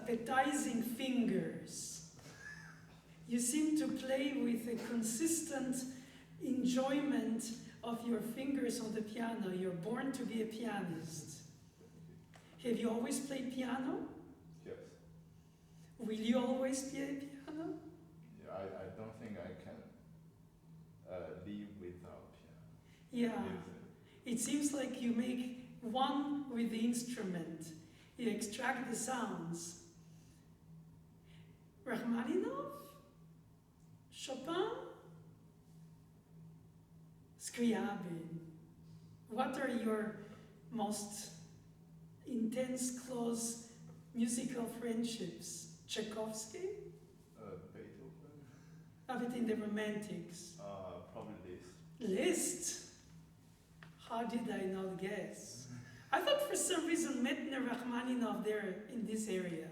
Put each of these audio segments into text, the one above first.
appetizing fingers. You seem to play with a consistent enjoyment of your fingers on the piano. You're born to be a pianist. Have you always played piano? Yes. Will you always play piano? Yeah, I don't think I can live without piano. Yeah. Music. It seems like you make one with the instrument. You extract the sounds. Rachmaninoff? Chopin? Scriabin. What are your most intense, close musical friendships? Tchaikovsky? Beethoven? Everything the Romantics. Probably Liszt. Liszt? How did I not guess? I thought for some reason Medner Rachmaninoff there in this area.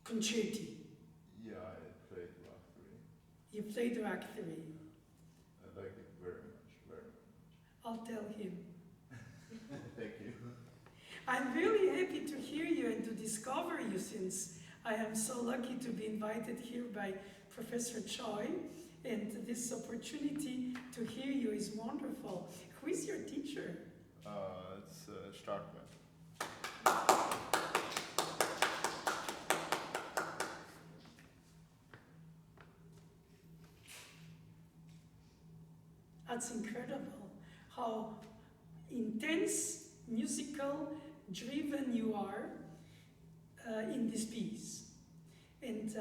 Concerti. Yeah, I played Bach 3. You played Bach 3. I like it very much, very much. I'll tell him. Thank you. I'm really happy to hear you and to discover you, since I am so lucky to be invited here by Professor Choi, and this opportunity to hear you is wonderful. Who is your teacher? It's Starkman. That's incredible, how intense, musical, driven you are in this piece. And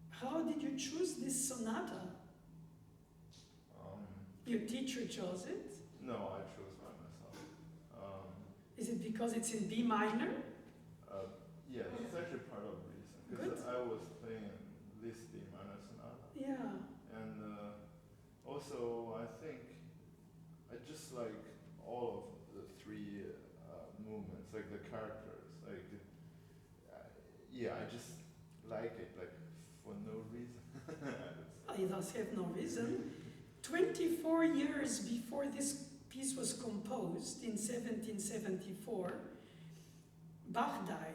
how did you choose this sonata? Your teacher chose it? No, I chose by myself. Is it because it's in B minor? Yeah, that's actually part of the reason. Because I was playing Liszt B minor sonata. Yeah. And also, I think I just like all of the three movements It's like the characters, like, yeah, I just like it, like, for no reason. I thus have no reason. 24 years before this piece was composed, in 1774, Bach died,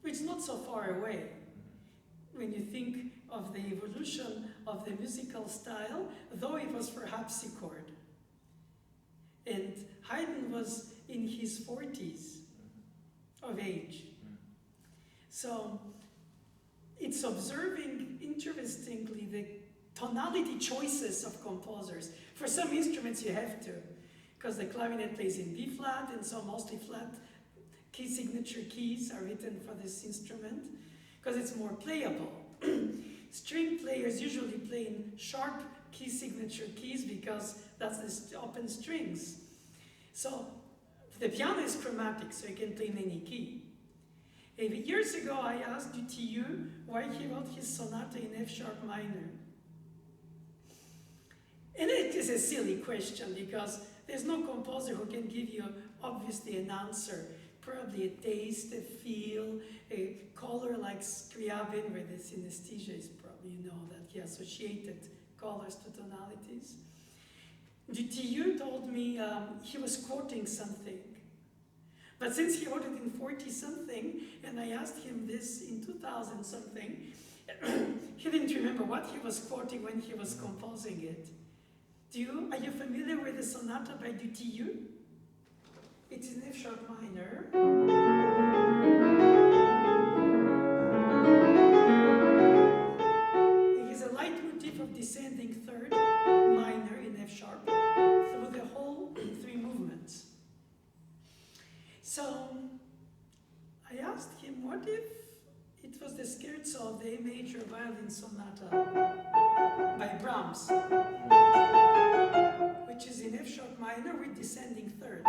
which is not so far away. When you think of the evolution of the musical style, though it was for harpsichord. And Haydn was in his 40s of age. So it's observing, interestingly, the tonality choices of composers. For some instruments you have to, because the clarinet plays in B flat, and so mostly flat key signature keys are written for this instrument, because it's more playable. String players usually play in sharp key signature keys because that's the open strings. So the piano is chromatic, so you can play in any key. Years ago I asked Dutilleux why he wrote his sonata in F sharp minor. And it is a silly question because there's no composer who can give you obviously an answer. Probably a taste, a feel, a color like Scriabin, where the synesthesia is probably, you know, that he associated colors to tonalities. Dutilleux told me he was quoting something. But since he wrote it in 40-something, and I asked him this in 2000-something, he didn't remember what he was quoting when he was composing it. Are you familiar with the sonata by Dutilleux? It's in F sharp minor. It is a leitmotif of descending third minor in F sharp through the whole 3 movements. So I asked him, what if it was the scherzo of the A major violin sonata by Brahms, which is in F sharp minor with descending thirds.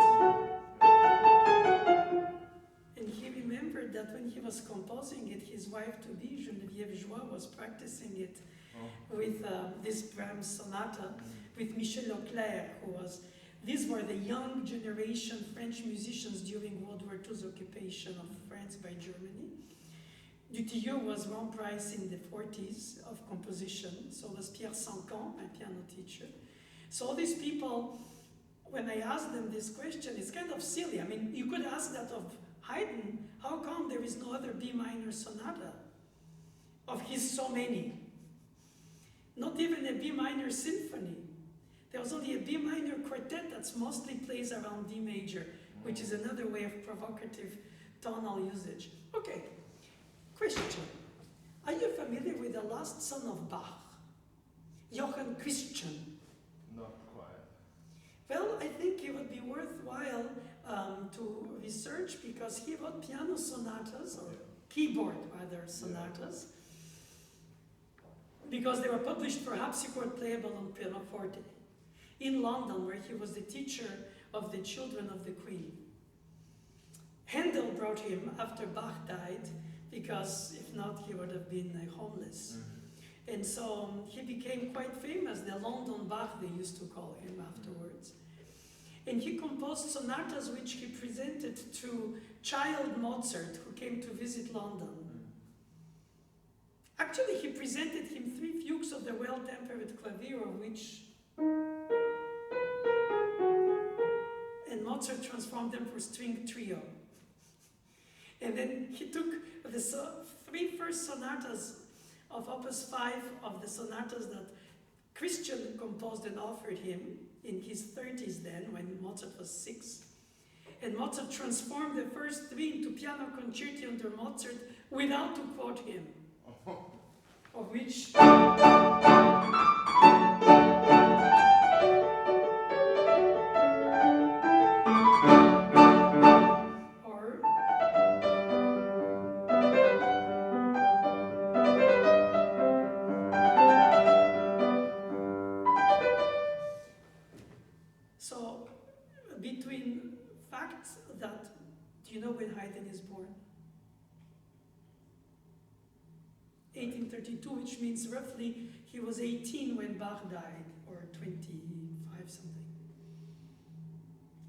And he remembered that when he was composing it, his wife-to-be, Geneviève Joie, was practicing it with this Brahms sonata with Michel Auclair, who was, these were the young generation French musicians during World War II's occupation of France by Germany. Dutilleux was won prize in the 40s of composition, so was Pierre Sancan, my piano teacher. So all these people, when I asked them this question, it's kind of silly. I mean, you could ask that of Haydn, how come there is no other B minor sonata of his so many? Not even a B minor symphony. There was only a B minor quartet that's mostly plays around D major, which is another way of provocative tonal usage. Okay, question. Are you familiar with the last son of Bach, Johann Christian? Not quite. Well, I think it would be worthwhile to research because he wrote piano sonatas, or keyboard rather sonatas, because they were published for harpsichord playable on pianoforte in London, where he was the teacher of the children of the Queen. Handel brought him after Bach died, because if not, he would have been homeless. And so he became quite famous, the London Bach, they used to call him afterwards. And he composed sonatas which he presented to child Mozart, who came to visit London. Actually, he presented him 3 fugues of the Well-Tempered Clavier, of which... And Mozart transformed them for string trio. And then he took the 3 first sonatas of Opus 5 of the sonatas that Christian composed and offered him in his 30s then, when Mozart was 6. And Mozart transformed the first 3 into piano concerti under Mozart without to quote him. Of which... So, between facts that, do you know when Haydn is born? 1832, which means roughly he was 18 when Bach died, or 25 something.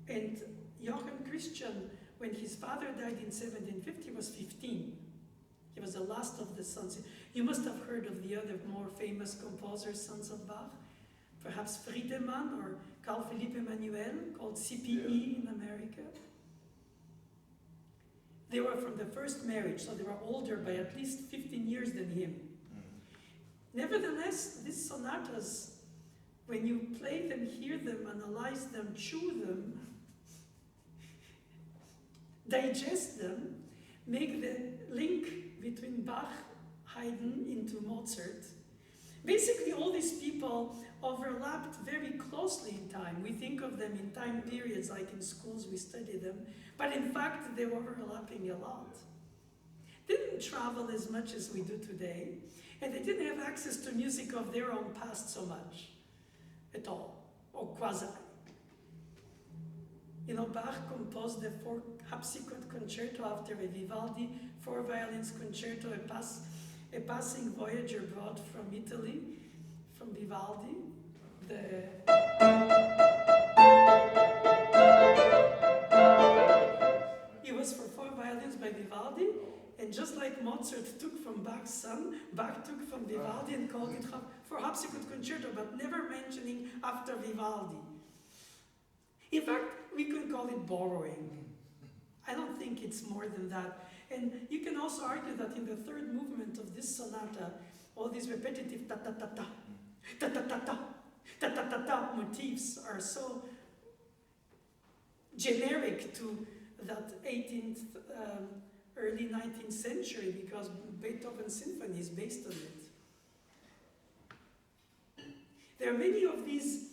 And Johann Christian when his father died in 1750, he was 15. He was the last of the sons. You must have heard of the other more famous composers, sons of Bach. Perhaps Friedemann or Carl Philipp Emanuel, called CPE in America. They were from the first marriage, so they were older by at least 15 years than him. Nevertheless, these sonatas, when you play them, hear them, analyze them, chew them, digest them, make the link between Bach, Haydn into Mozart. Basically, all these people overlapped very closely in time. We think of them in time periods, like in schools we study them, but in fact, they were overlapping a lot. They didn't travel as much as we do today, and they didn't have access to music of their own past so much, at all, or quasi. You know, Bach composed the 4 harpsichord concerto after a Vivaldi 4 violins concerto, a passing voyager brought from Italy, from Vivaldi. It was for 4 violins by Vivaldi, and just like Mozart took from Bach's son, Bach took from Vivaldi and called it for harpsichord concerto, but never mentioning after Vivaldi. In fact, we could call it borrowing. I don't think it's more than that. And you can also argue that in the 3rd movement of this sonata, all these repetitive ta-ta-ta-ta, ta-ta-ta-ta, ta-ta-ta-ta motifs are so generic to that 18th, early 19th century, because Beethoven's symphony is based on it. There are many of these,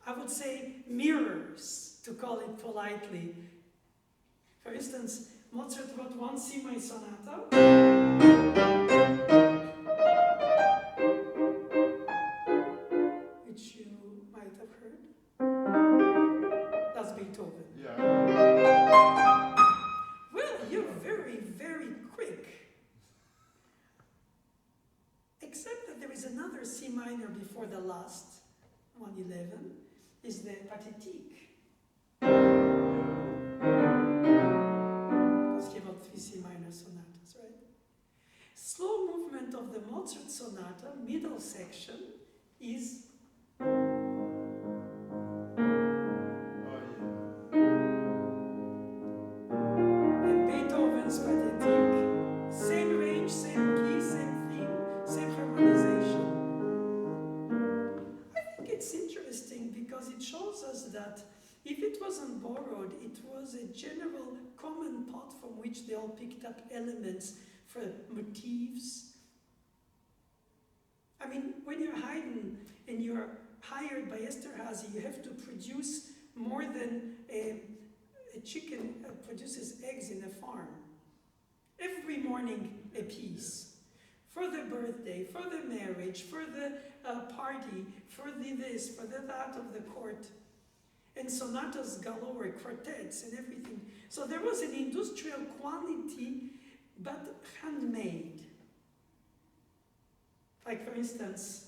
I would say, mirrors, to call it politely. For instance, Mozart wrote 1 C-minor sonata, which you might have heard. That's Beethoven. Yeah. Well, you're very, very quick. Except that there is another C minor before the last, 111, is the Pathétique. Because he wrote 3 C minor sonatas, right? Slow movement of the Mozart sonata, middle section, is and Beethoven's Pathétique, same range, same key, same theme, same harmonization. I think it's interesting because it shows us that if it wasn't borrowed, it was a general common pot from which they all picked up elements for motifs. I mean, when you're Haydn and you're hired by Esterhazy, you have to produce more than a chicken produces eggs in a farm. Every morning a piece. For the birthday, for the marriage, for the party, for the this, for the that of the court. And sonatas galore, quartets and everything. So there was an industrial quality, but handmade. Like for instance,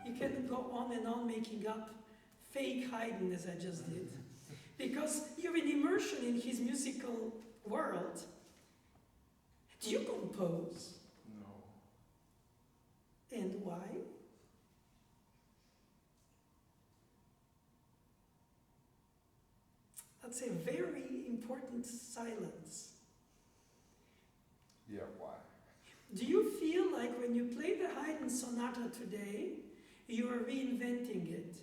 you can go on and on making up fake Haydn as I just did. Because you're in immersion in his musical world. Do you compose? No. And why? That's a very important silence. Yeah, why? Do you feel like when you play the Haydn sonata today, you are reinventing it?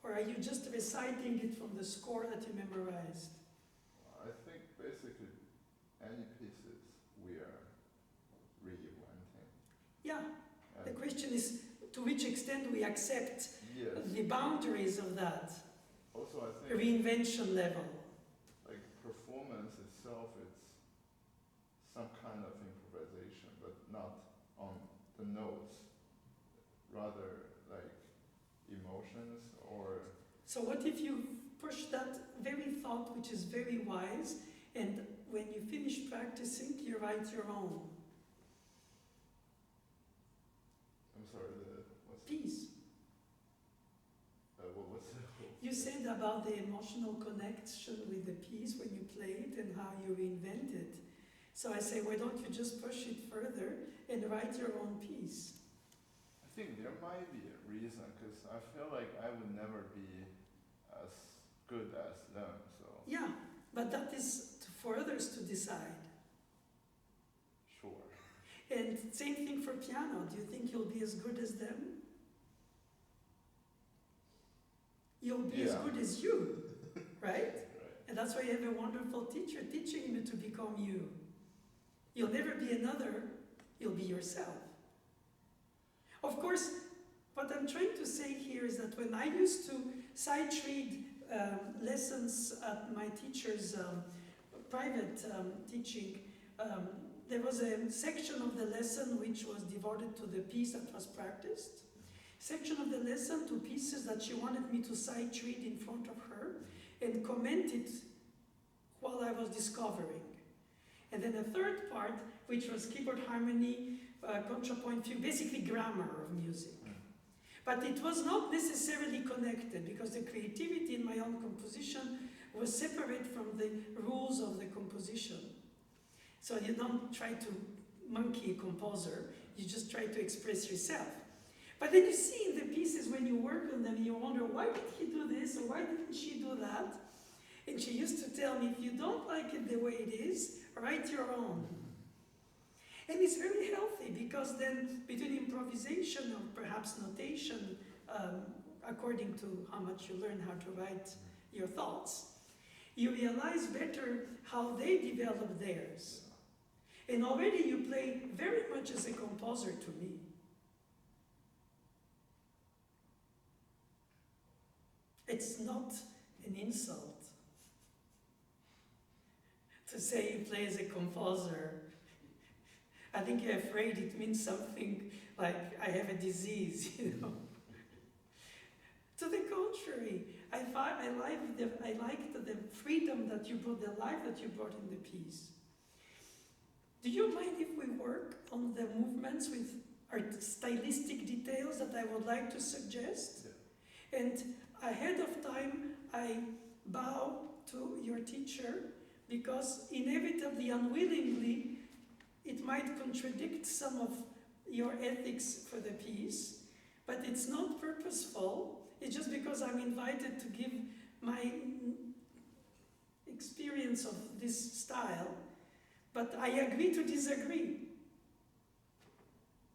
Or are you just reciting it from the score that you memorized? I think basically any pieces we are reinventing. Yeah. And The question is to which extent we accept yes. the boundaries of that Also, I think reinvention level. like performance itself, it's some kind of improvisation, but not on the notes. Rather like emotions or. So what if you push that very thought, which is very wise, and finish practicing, you write your own I'm sorry, what's piece. what's the You said about the emotional connection with the piece when you play it and how you reinvent it. So I say, why don't you just push it further and write your own piece? I think there might be a reason, because I feel like I would never be as good as them, so Yeah, but that is for others to decide. sure. And same thing for piano. Do you think you'll be as good as them? You'll be as Yeah. good as you, right? Right. And that's why you have a wonderful teacher teaching you to become you. You'll never be another, you'll be yourself. Of course, what I'm trying to say here is that when I used to sight read lessons at my teacher's private teaching, there was a section of the lesson which was devoted to the piece that was practiced, section of the lesson to pieces that she wanted me to sight read in front of her and comment it while I was discovering. And then a third part, which was keyboard harmony, contrapoint fugue, basically grammar of music. But it was not necessarily connected, because the creativity in my own composition was separate from the rules of the composition. So you don't try to monkey a composer, you just try to express yourself. But then you see in the pieces, when you work on them, you wonder, why did he do this, or why didn't she do that? And she used to tell me, if you don't like it the way it is, write your own. And it's very healthy, because then between improvisation or perhaps notation, according to how much you learn how to write your thoughts, you realize better how they develop theirs. And already you play very much as a composer to me. It's not an insult to say you play as a composer. I think you're afraid it means something like I have a disease, you know. To the contrary, I liked the freedom that you brought, the life that you brought in the piece. Do you mind if we work on the movements with stylistic details that I would like to suggest? Yeah. And ahead of time, I bow to your teacher, because inevitably, unwillingly, it might contradict some of your ethics for the piece, but it's not purposeful. It's just because I'm invited to give my experience of this style, but I agree to disagree.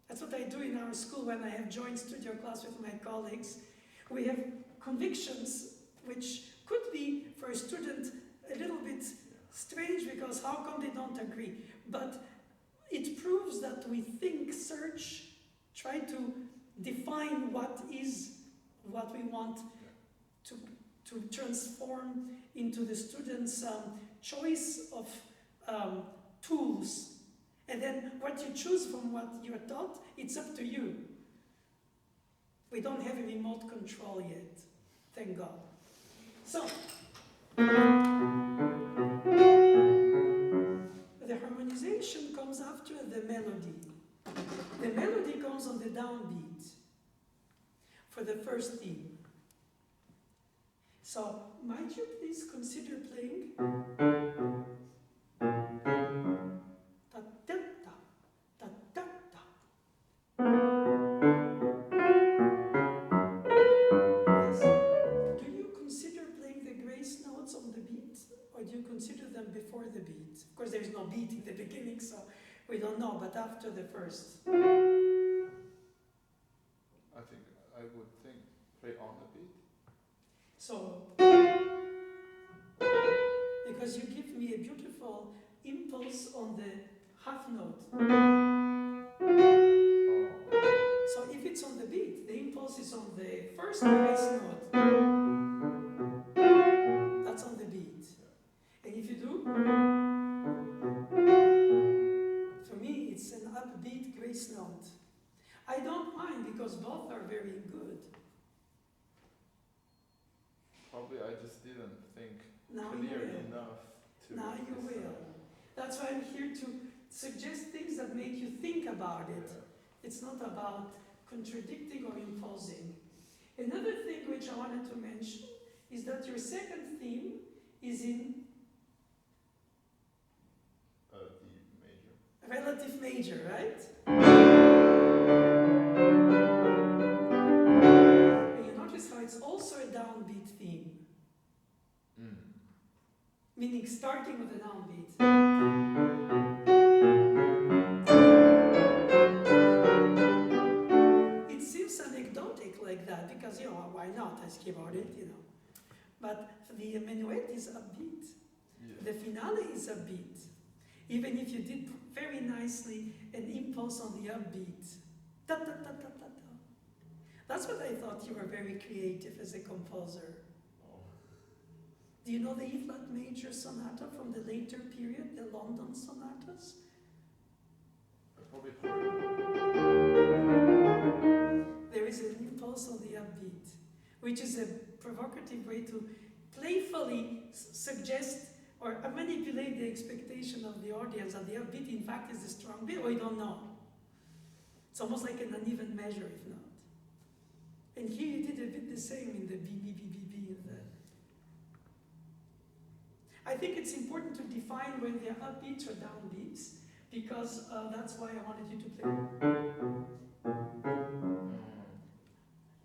That's what I do in our school when I have joint studio class with my colleagues. We have convictions which could be, for a student, a little bit strange, because how come they don't agree? But it proves that we think, search, try to define what we want to transform into the student's choice of tools. And then what you choose from what you're taught, it's up to you. We don't have a remote control yet, thank God. So, the harmonization comes after the melody. The melody comes on the downbeat for the first theme. So, might you please consider playing? Ta-ta-ta, ta-ta-ta. Yes. Do you consider playing the grace notes on the beat, or do you consider them before the beat? Of course, there is no beat in the beginning, so we don't know, but after the first. I think I would think play on the beat. So, because you give me a beautiful impulse on the half note. So if it's on the beat, the impulse is on the first bass note. That's on the beat. And if you do, for me it's an upbeat grace note. I don't mind, because both are very good. Probably I just didn't think Now clear you will. enough to Now you decide. will. That's why I'm here to suggest things that make you think about it. It's not about contradicting or imposing. Another thing which I wanted to mention is that your second theme is in D major. relative major, right? And you notice how it's also a downbeat theme. Meaning starting with a downbeat. It seems anecdotic like that because, why not? I skip about it, But the minuet is upbeat. Yeah. The finale is upbeat. Even if you did very nicely an impulse on the upbeat. Da, da, da, da, da, da. That's what I thought you were very creative as a composer. Do you know the E-flat major sonata from the later period, the London sonatas? Probably. There is an impulse on the upbeat, which is a provocative way to playfully suggest or manipulate the expectation of the audience that the upbeat in fact is a strong beat. We don't know. It's almost like an uneven measure, if not. And here you did a bit the same in the B, B, B, B, B. I think it's important to define when they're upbeats or downbeats, because that's why I wanted you to play.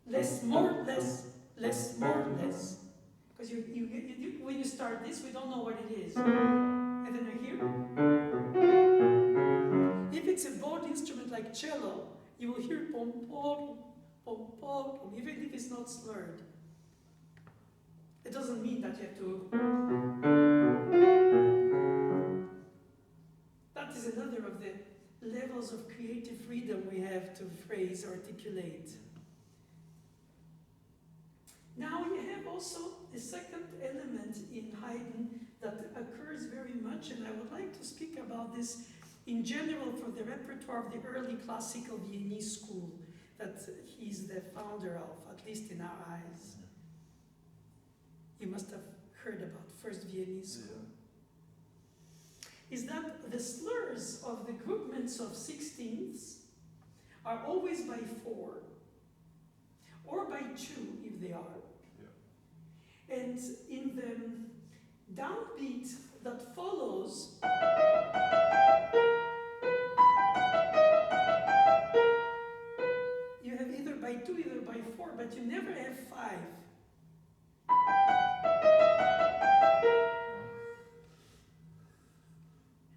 Less, more, less, less, more, less. Because when you start this, we don't know what it is. And then you hear. If it's a bowed instrument like cello, you will hear pom pom, pom pom, even if it's not slurred. It doesn't mean that you have to. That is another of the levels of creative freedom we have to phrase, articulate. Now you have also a second element in Haydn that occurs very much, and I would like to speak about this in general for the repertoire of the early classical Viennese school that he's the founder of, at least in our eyes. You must have heard about First Viennese school. Is that the slurs of the groupments of sixteenths are always by 4 or by 2 if they are. Yeah. And in the downbeat that follows, you have either by 2, either by 4, but you never have 5.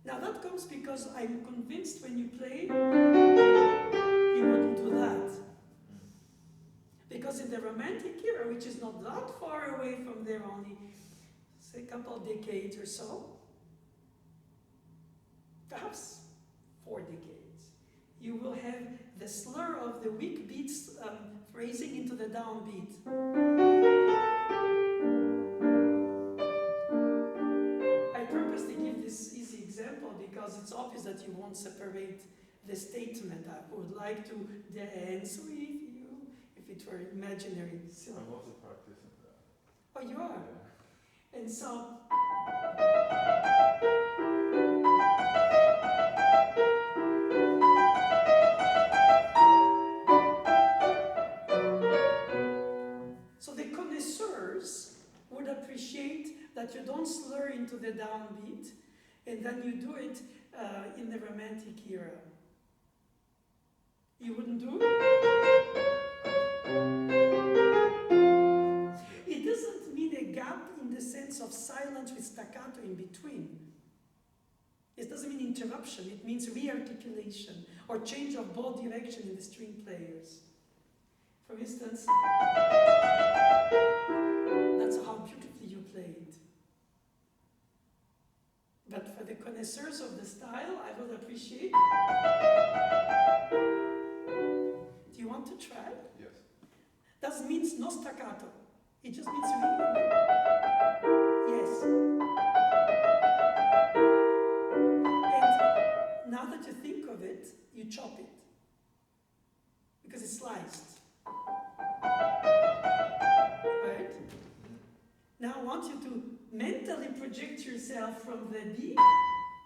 Now that comes because I'm convinced when you play, you wouldn't do that. Because in the Romantic era, which is not that far away from there, only say a couple of decades or so, perhaps 4 decades, you will have the slur of the weak beats phrasing into the downbeat. I purposely give this easy example because it's obvious that you won't separate the statement. I would like to dance with you if it were imaginary. So, I'm also practicing that. Oh, you are? Yeah. And so, the connoisseurs would appreciate that you don't slur into the downbeat, and then you do it in the Romantic era. You wouldn't do it? It doesn't mean a gap in the sense of silence with staccato in between. It doesn't mean interruption, it means re-articulation or change of ball direction in the string players. For instance, that's how beautifully you played. But for the connoisseurs of the style, I will appreciate. Do you want to try? Yes. That means no staccato. It just means really. Yes. And now that you think of it, you chop it. Because it's sliced. Right? Now I want you to mentally project yourself from the B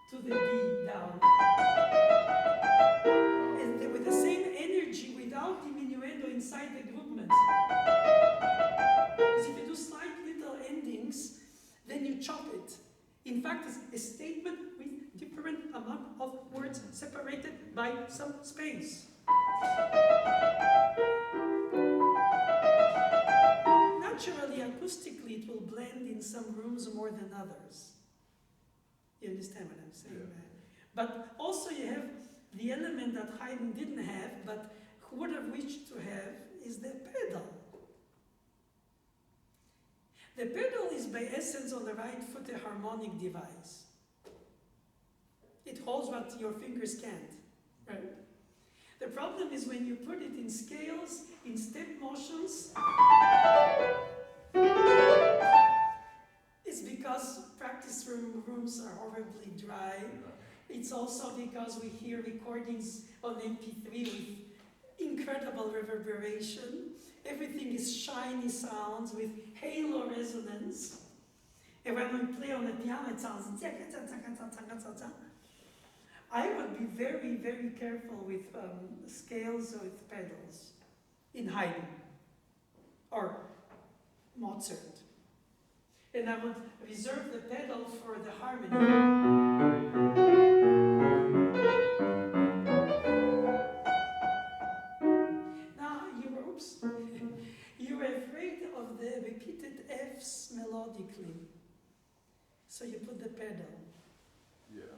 to the D. fact, it's a statement with different amount of words separated by some space. Naturally, acoustically, it will blend in some rooms more than others. You understand what I'm saying? Yeah. But also you have the element that Haydn didn't have, but who would have wished to have, is the pedal. The pedal is by essence on the right foot a harmonic device. It holds what your fingers can't, right? The problem is when you put it in scales, in step motions, it's because practice rooms are horribly dry. It's also because we hear recordings on MP3 with incredible reverberation. Everything is shiny sounds with halo resonance. And when we play on the piano, it sounds... I would be very, very careful with scales or with pedals in Haydn or Mozart. And I would reserve the pedal for the harmony. Now, you were afraid of the repeated Fs melodically. So you put the pedal. Yeah.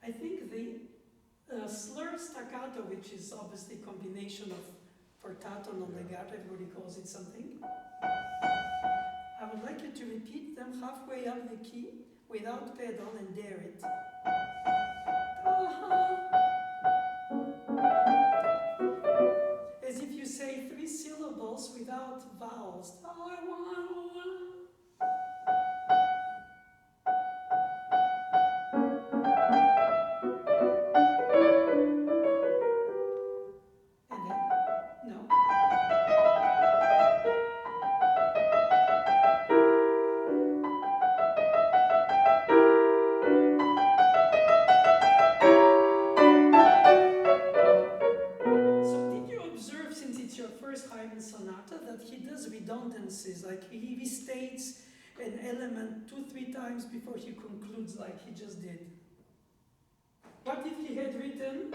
I think the slur staccato, which is obviously a combination of portato and legato, everybody calls it something. I would like you to repeat them halfway up the key without pedal and dare it. As if you say 3 syllables without vowels. And then, no. So did you observe, since it's your first Haydn sonata, that he does redundancies, like he restates an element 2-3 times before he concludes like he just did? What if he had written...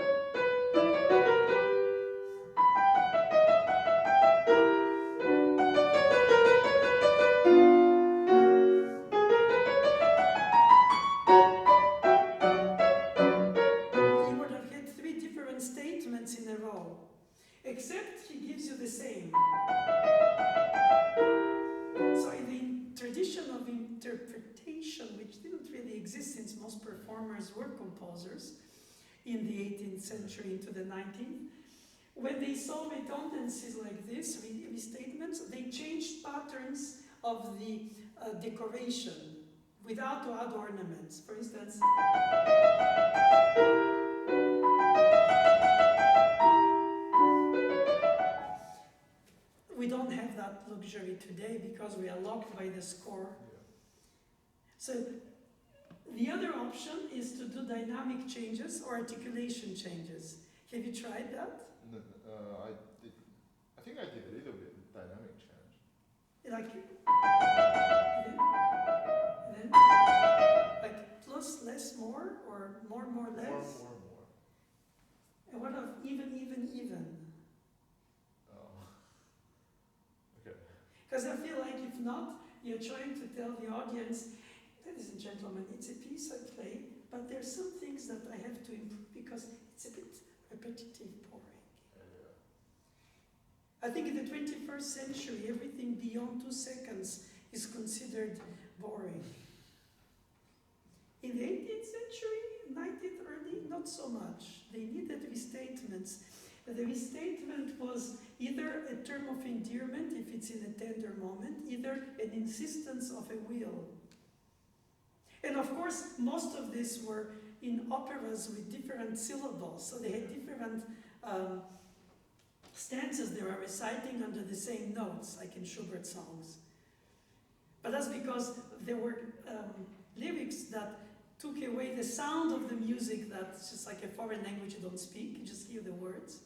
He would have had 3 different statements in a row, except he gives you the same. So in the tradition of interpretation, which didn't really exist since most performers were composers in the 18th century into the 19th, when they saw redundancies like this, restatements, they changed patterns of the decoration without to add ornaments. For instance, we don't have that luxury today because we are locked by the score. Yeah. So the other option is to do dynamic changes or articulation changes. Have you tried that? No, I think I did a little bit of dynamic change. Like, then, like plus, less, more, or more, less? More. And what of even? Oh. Okay. Because I feel like if not, you're trying to tell the audience, ladies and gentlemen, it's a piece I play, but there's some things that I have to improve because it's a bit repetitive, boring. I think in the 21st century, everything beyond 2 seconds is considered boring. In the 18th century, 19th early, not so much. They needed restatements. The restatement was either a term of endearment, if it's in a tender moment, either an insistence of a will. And of course, most of these were in operas with different syllables, so they had different stanzas they were reciting under the same notes, like in Schubert songs. But that's because there were lyrics that took away the sound of the music, that's just like a foreign language you don't speak, you just hear the words.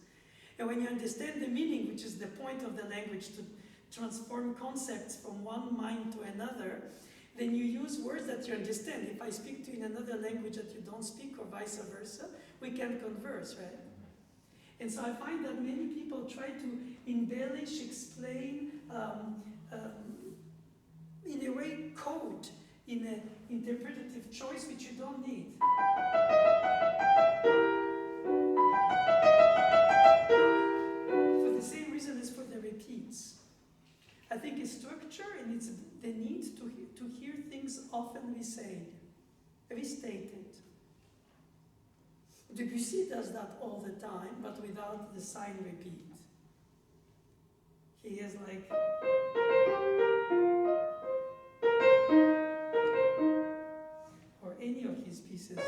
And when you understand the meaning, which is the point of the language, to transform concepts from one mind to another, then you use words that you understand. If I speak to you in another language that you don't speak, or vice versa, we can converse, right? And so I find that many people try to embellish, explain, in a way, code in an interpretative choice which you don't need. For the same reason as for the repeats. I think it's structure and it's the need to hear things often restated. Debussy does that all the time, but without the sign repeat. He has like... or any of his pieces.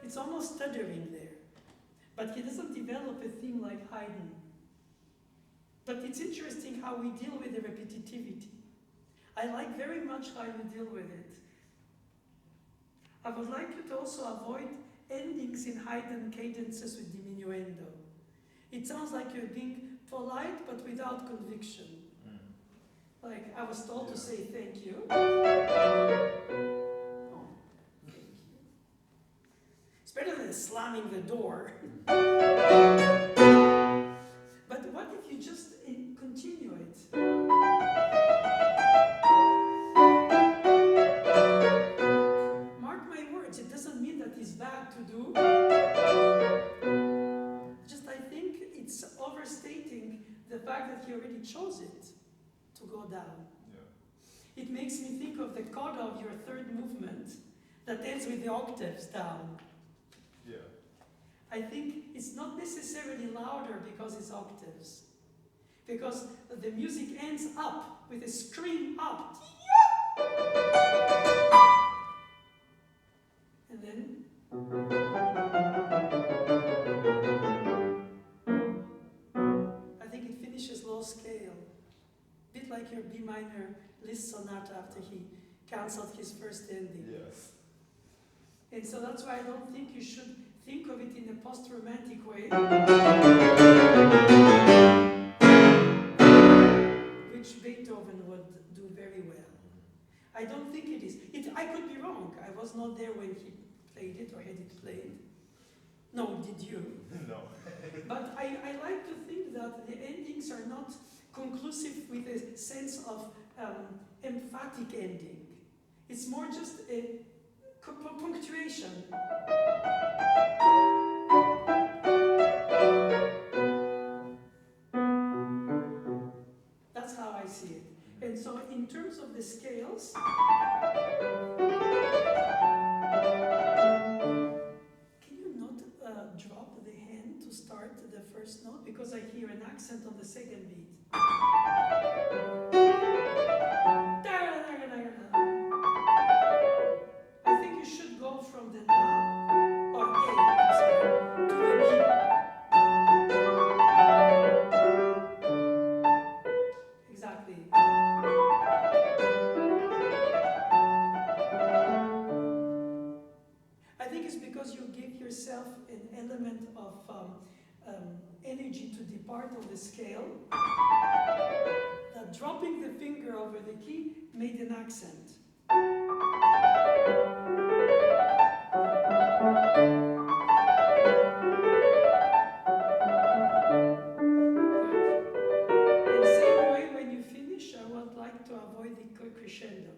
It's almost stuttering there. But he doesn't develop a theme like Haydn. But it's interesting how we deal with the repetitivity. I like very much how you deal with it. I would like you to also avoid endings in Haydn cadences with diminuendo. It sounds like you're being polite but without conviction. Like, I was told to say thank you. Oh, thank you. It's better than slamming the door. But what if you just continue it? Mark my words, it doesn't mean that it's bad to do. Just I think it's overstating the fact that he already chose it to go down. Yeah. It makes me think of the coda of your third movement that ends with the octaves down. Yeah. I think it's not necessarily louder because it's octaves. Because the music ends up with a scream up. And then I think it finishes low scale. A bit like your B minor Liszt Sonata after he cancelled his first ending. Yes. And so that's why I don't think you should think of it in a post-romantic way, which Beethoven would do very well. I don't think it is. I could be wrong. I was not there when he played it or had it played. No, did you? No. But I like to think that the endings are not conclusive with a sense of emphatic ending. It's more just a punctuation. That's how I see it. And so in terms of the scales, can you not drop the hand to start the first note? Because I hear an accent on the second beat. I think you should go from the na, or A, I'm sorry, to the B. Exactly. I think it's because you give yourself an element of energy to depart on the scale, that dropping the finger over the key made an accent. And same way, when you finish, I would like to avoid the crescendo.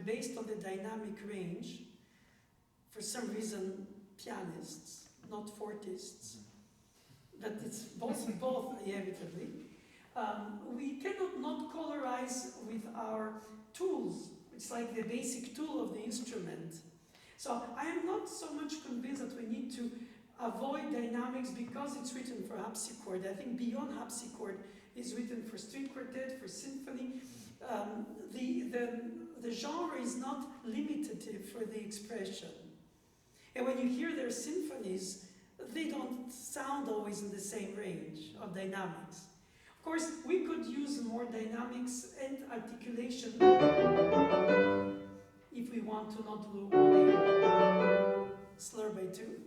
Based on the dynamic range, for some reason, pianists, not fortists, but it's both inevitably, we cannot not colorize with our tools. It's like the basic tool of the instrument. So I am not so much convinced that we need to avoid dynamics because it's written for harpsichord. I think beyond harpsichord, is written for string quartet, for symphony. The genre is not limitative for the expression. And when you hear their symphonies, they don't sound always in the same range of dynamics. Of course, we could use more dynamics and articulation if we want to not do only slur by two.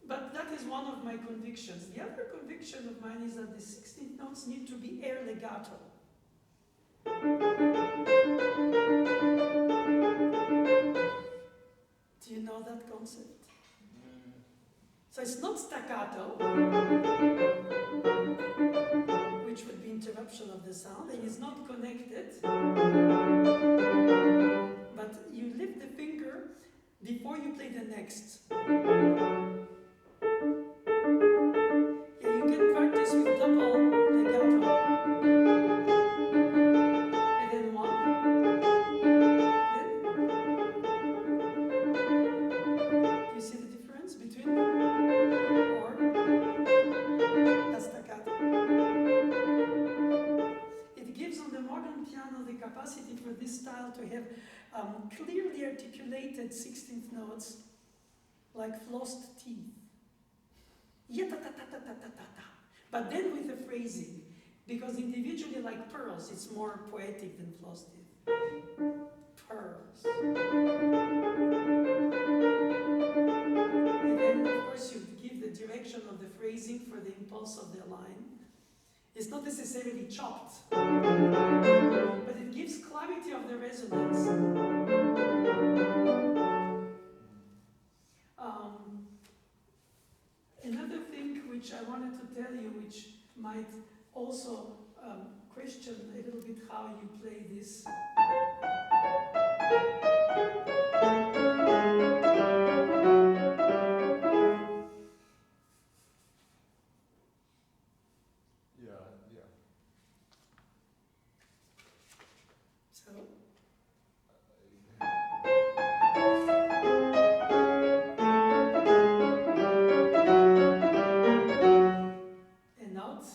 But that is one of my convictions. The other conviction of mine is that the 16th notes need to be air legato. Do you know that concept? So it's not staccato, which would be interruption of the sound, and it's not connected, but you lift the finger before you play the next. Yeah, you can practice with double legato. And then one. Then. Do you see the difference between or a staccato? It gives on the modern piano the capacity for this style to have clearly articulated 16th notes like flossed teeth. Ya-ta-ta-ta-ta-ta-ta-ta. But then with the phrasing, because individually like pearls, it's more poetic than flossed teeth. Pearls. And then of course you give the direction of the phrasing for the impulse of the line. It's not necessarily chopped, but it gives clarity of the resonance. Another thing which I wanted to tell you, which might also question a little bit how you play this. So. And out.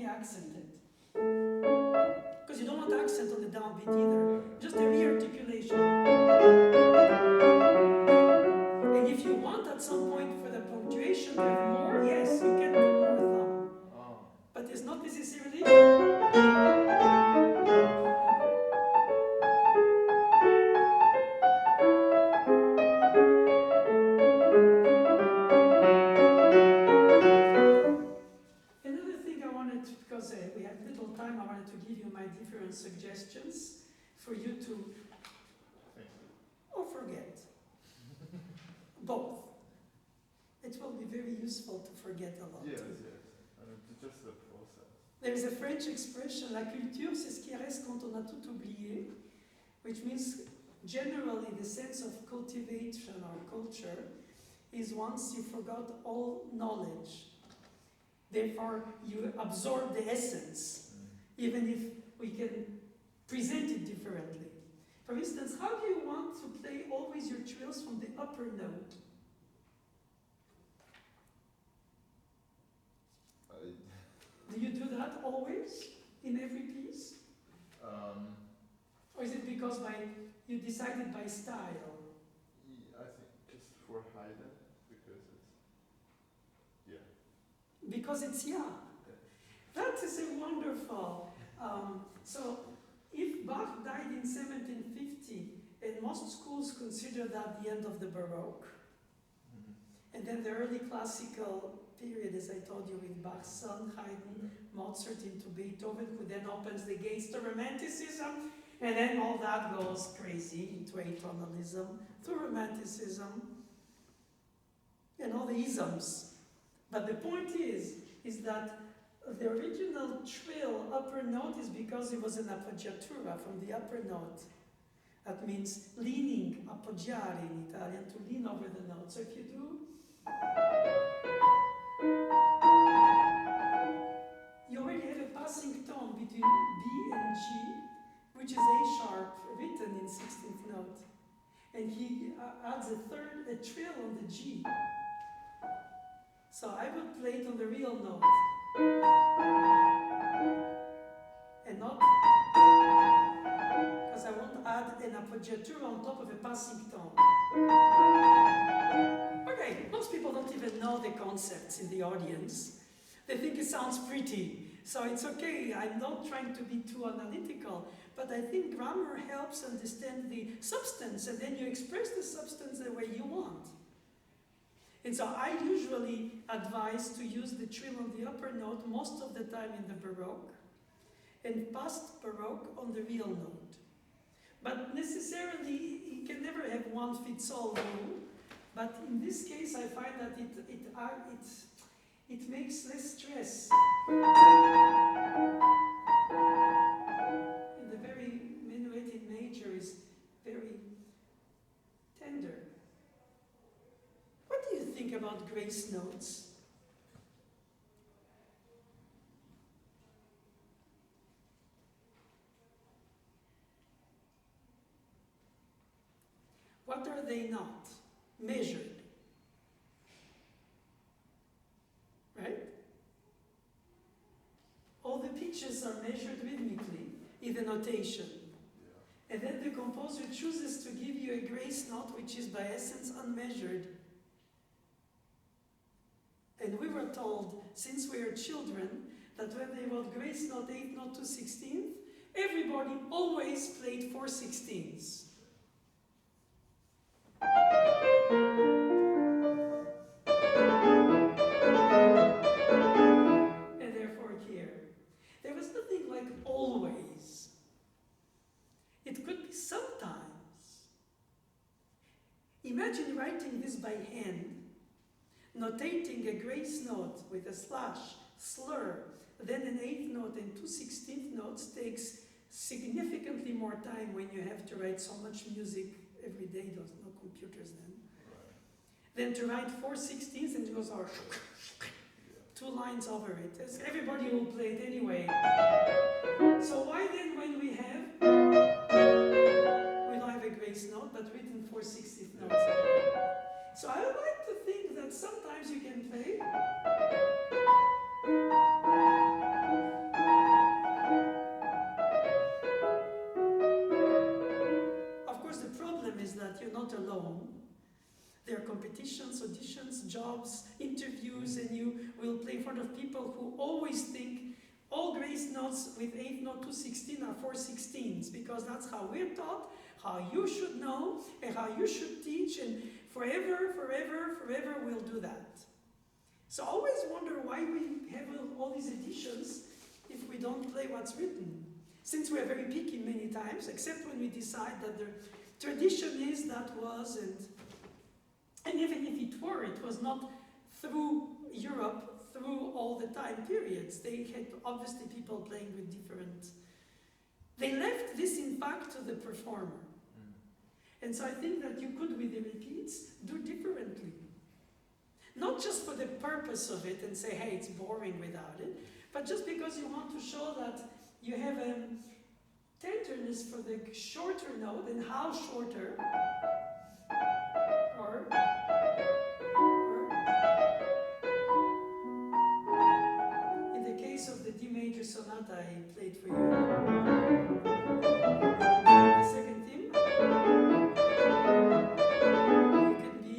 Accented. Because you don't want accent on the downbeat either. Just a re-articulation. And if you want at some point for the punctuation to have more, yes, you can put more thumb. But it's not necessarily. Because we had little time, I wanted to give you my different suggestions for you to or forget. Both. It will be very useful to forget a lot. Yes, yes. Just the process. There is a French expression, la culture, c'est ce qui reste quand on a tout oublié, which means generally the sense of cultivation or culture is once you forgot all knowledge. Therefore, you absorb the essence, even if we can present it differently. For instance, how do you want to play always your trills from the upper note? Do you do that always, in every piece? Or is it because you decided by style? I think just for Haydn, because it's, Because it's, That is a wonderful. So, if Bach died in 1750, and most schools consider that the end of the Baroque, and then the early classical period, as I told you, with Bach's son, Haydn, Mozart into Beethoven, who then opens the gates to Romanticism, and then all that goes crazy into atonalism, to Romanticism, and all the isms. But the point is that the original trill upper note is because it was an appoggiatura from the upper note. That means leaning, appoggiare in Italian, to lean over the note. So if you do, you already have a passing tone between B and G, which is A sharp, written in 16th note. And he adds a trill on the G. So I would play it on the real note. And not, because I won't add an appoggiatura on top of a passing tone. Okay, most people don't even know the concepts in the audience. They think it sounds pretty. So it's okay, I'm not trying to be too analytical, but I think grammar helps understand the substance, and then you express the substance the way you want. And so I usually advise to use the trill on the upper note most of the time in the Baroque, and past Baroque on the real note. But necessarily, you can never have one fits all rule, but in this case I find that it makes less stress. And the very minuet in major is very tender. What do you think about grace notes? What are they not? Measured. Right? All the pitches are measured rhythmically in the notation. Yeah. And then the composer chooses to give you a grace note which is by essence unmeasured. And we were told, since we are children, that when they wrote grace note 8th note to 16th, everybody always played 4/16ths. And therefore here, there was nothing like always. It could be sometimes. Imagine writing this by hand, notating a grace note with a slash, slur, then an 8th note and 2 16th notes takes significantly more time when you have to write so much music every day. There was no computers then. Right. Then to write 4/16ths and it goes over 2 lines over it. As everybody will play it anyway. So why then when we don't have a grace note but written 4/16th notes? So I would like to think that sometimes you can play. Of course, the problem is that you're not alone. There are competitions, auditions, jobs, interviews, and you will play in front of people who always think all grace notes with 8th note to 16 are 4/16ths, because that's how we're taught, how you should know, and how you should teach, and forever, forever, forever we'll do that. So I always wonder why we have all these editions if we don't play what's written. Since we are very picky many times, except when we decide that the tradition is that was, and even if it were, it was not through Europe, through all the time periods. They had obviously people playing with different. They left this in fact to the performer. And so I think that you could, with the repeats, do differently. Not just for the purpose of it and say, hey, it's boring without it, but just because you want to show that you have a tenderness for the shorter note, and how shorter, or in the case of the D major sonata I played for you, the second theme, you can be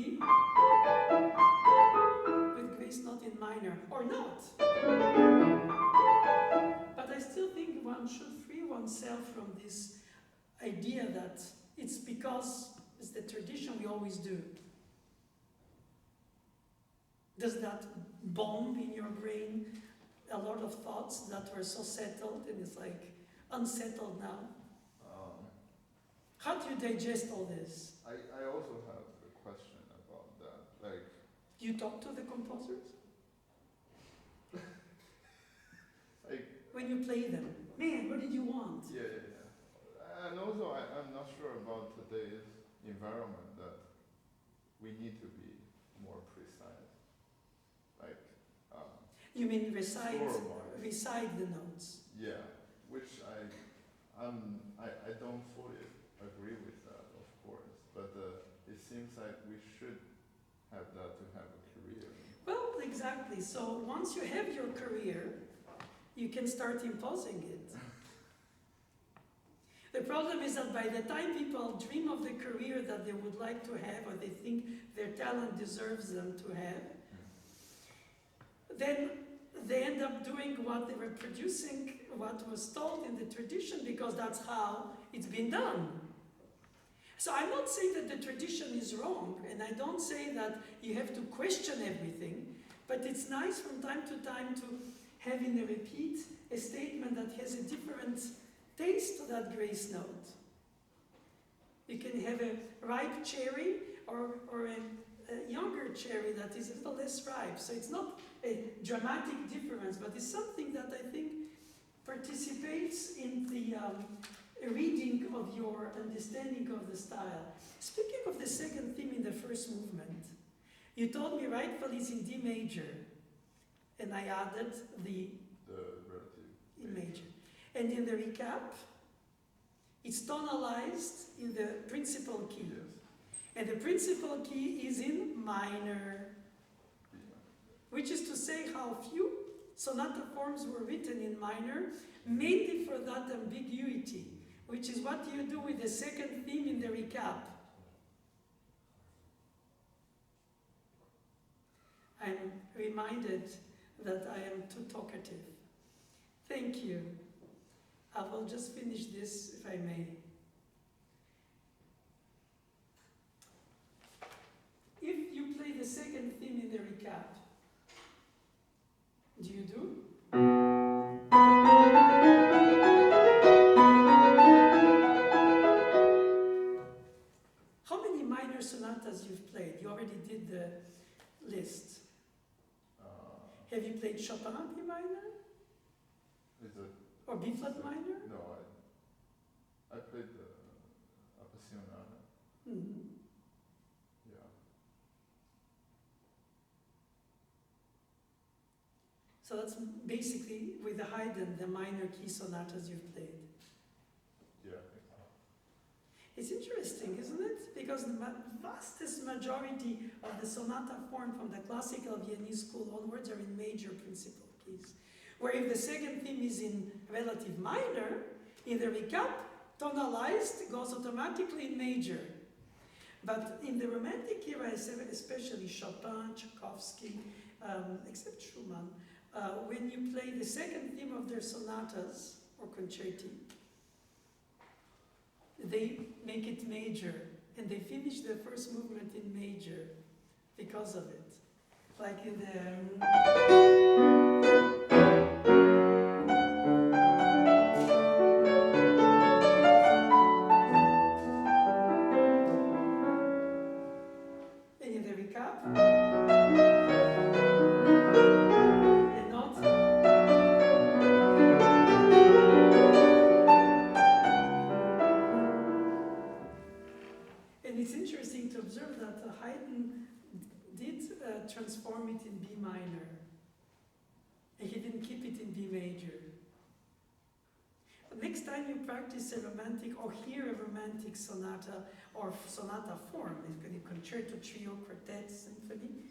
with grace note in minor, or not. But I still think one should free oneself from this idea that it's because it's the tradition we always do. Does that bomb in your brain a lot of thoughts that were so settled and it's like unsettled now? How do you digest all this? I also have a question about that. Like, do you talk to the composers? Like, when you play them, man, what did you want? Yeah. And also, I'm not sure about today's environment that we need to be more precise. Like, you mean recite score-wise. the notes? Yeah, which I don't fully agree with that, of course. But it seems like we should have that to have a career. Well, exactly. So once you have your career, you can start imposing it. The problem is that by the time people dream of the career that they would like to have, or they think their talent deserves them to have, then they end up doing what they were producing, what was told in the tradition, because that's how it's been done. So I'm not saying that the tradition is wrong, and I don't say that you have to question everything, but it's nice from time to time to have in a repeat a statement that has a different taste to that grace note. You can have a ripe cherry or a younger cherry that is a little less ripe. So it's not a dramatic difference, but it's something that I think participates in the reading of your understanding of the style. Speaking of the second theme in the first movement, you told me rightfully it's in D major, and I added the relative in major. And in the recap, it's tonalized in the principal key. Yes. And the principal key is in minor, which is to say how few sonata forms were written in minor, mainly for that ambiguity, which is what you do with the second theme in the recap. I'm reminded that I am too talkative. Thank you. I will just finish this, if I may. If you play the second theme in the recap, do you do? How many minor sonatas you've played? You already did the list. Have you played Chopin B minor? Is it? Or B flat minor? No, I played the Sonata. Mm-hmm. Yeah. So that's basically with the Haydn, the minor key sonatas you've played. Yeah. It's interesting, isn't it? Because the vastest majority of the sonata form from the classical Viennese school onwards are in major principal keys. Where if the second theme is in relative minor, in the recap, tonalized goes automatically in major. But in the Romantic era, especially Chopin, Tchaikovsky, except Schumann, when you play the second theme of their sonatas or concerti, they make it major, and they finish the first movement in major because of it. Like in the... Haydn did transform it in B minor, and he didn't keep it in B major. But next time you practice a romantic or hear a romantic sonata or sonata form, a concerto, trio, quartet, symphony,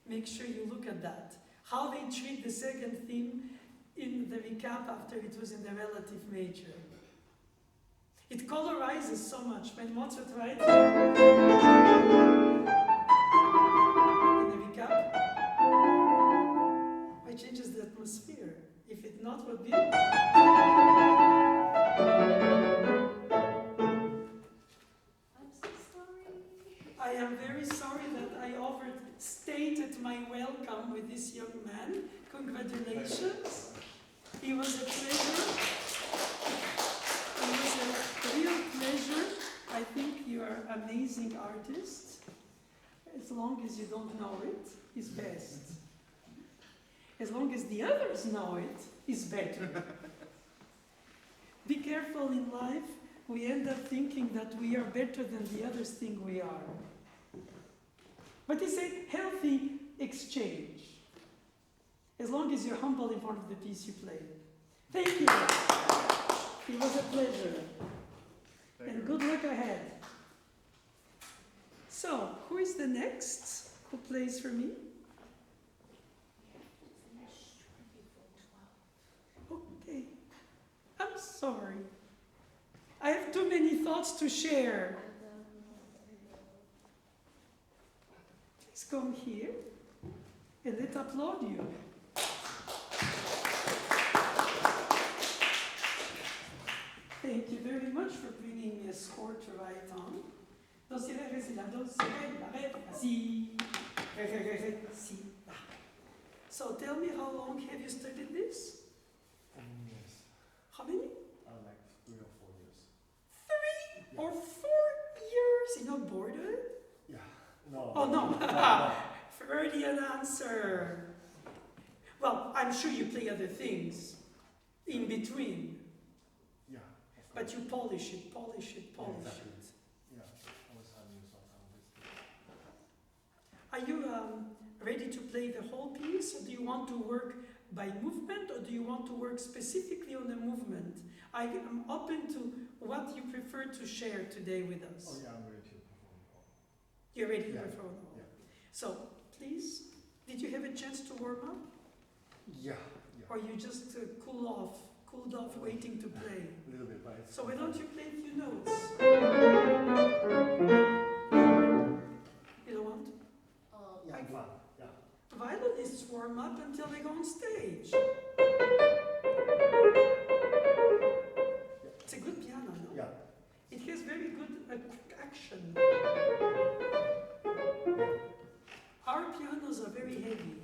make sure you look at that. How they treat the second theme in the recap after it was in the relative major. It colorizes so much. When Mozart writes in the recap, it changes the atmosphere. If it not would be... I'm so sorry. I am very sorry that I overstated my welcome with this young man. Congratulations. It was a pleasure. It was a real pleasure. I think you are an amazing artist. As long as you don't know it, is best. As long as the others know it, is better. Be careful in life we end up thinking that we are better than the others think we are. But it's a healthy exchange, as long as you're humble in front of the piece you play. Thank you. It was a pleasure. And good luck ahead. So, who is the next who plays for me? Okay. I'm sorry. I have too many thoughts to share. Please come here and let's applaud you. Thank you very much for bringing me a score to write on. Do, si, re, si, la, do, si, re, la, re, la, si, si, la. So tell me, how long have you studied this? 10 years. How many? Like 3 or 4 years. 3 or 4 years? You're not bored of it? Yeah. No. Oh, no. No. Freudian answer. Well, I'm sure you play other things in between. Yeah. But you polish it, polish it, polish exactly. it. Yeah. Always have new songs on this. Are you ready to play the whole piece? Or do you want to work by movement, or do you want to work specifically on the movement? I am open to what you prefer to share today with us. Oh yeah, I'm ready to perform all. You're ready to Yeah. perform all. Yeah. So, please, did you have a chance to warm up? Yeah. Or you just cooled off waiting to play? A little bit, but it's So why don't you play a few notes? You don't want? yeah, fun. Yeah. Violinists warm up until they go on stage. It's a good piano, no? Yeah. It has very good quick action. Our pianos are very heavy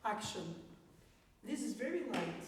action. This is very light.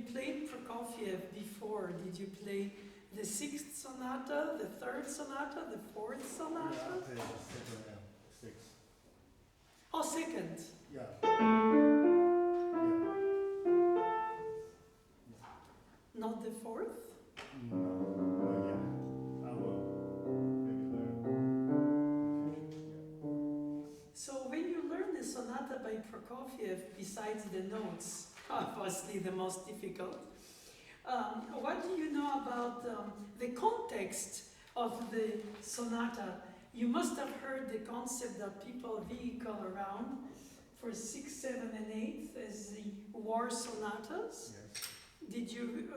you played Prokofiev before, did you play the 6th sonata, the 3rd sonata, the 4th sonata? Yeah, I played the second and sixth. Oh, 2nd. Yeah. Yeah. Not the 4th? No. Well, yeah. I will maybe learn in the future. Yeah. So when you learn the sonata by Prokofiev, besides the notes, obviously the most difficult, what do you know about the context of the sonata? You must have heard the concept that people vehicle around for 6, 7, and 8 as the war sonatas. Yes. Did you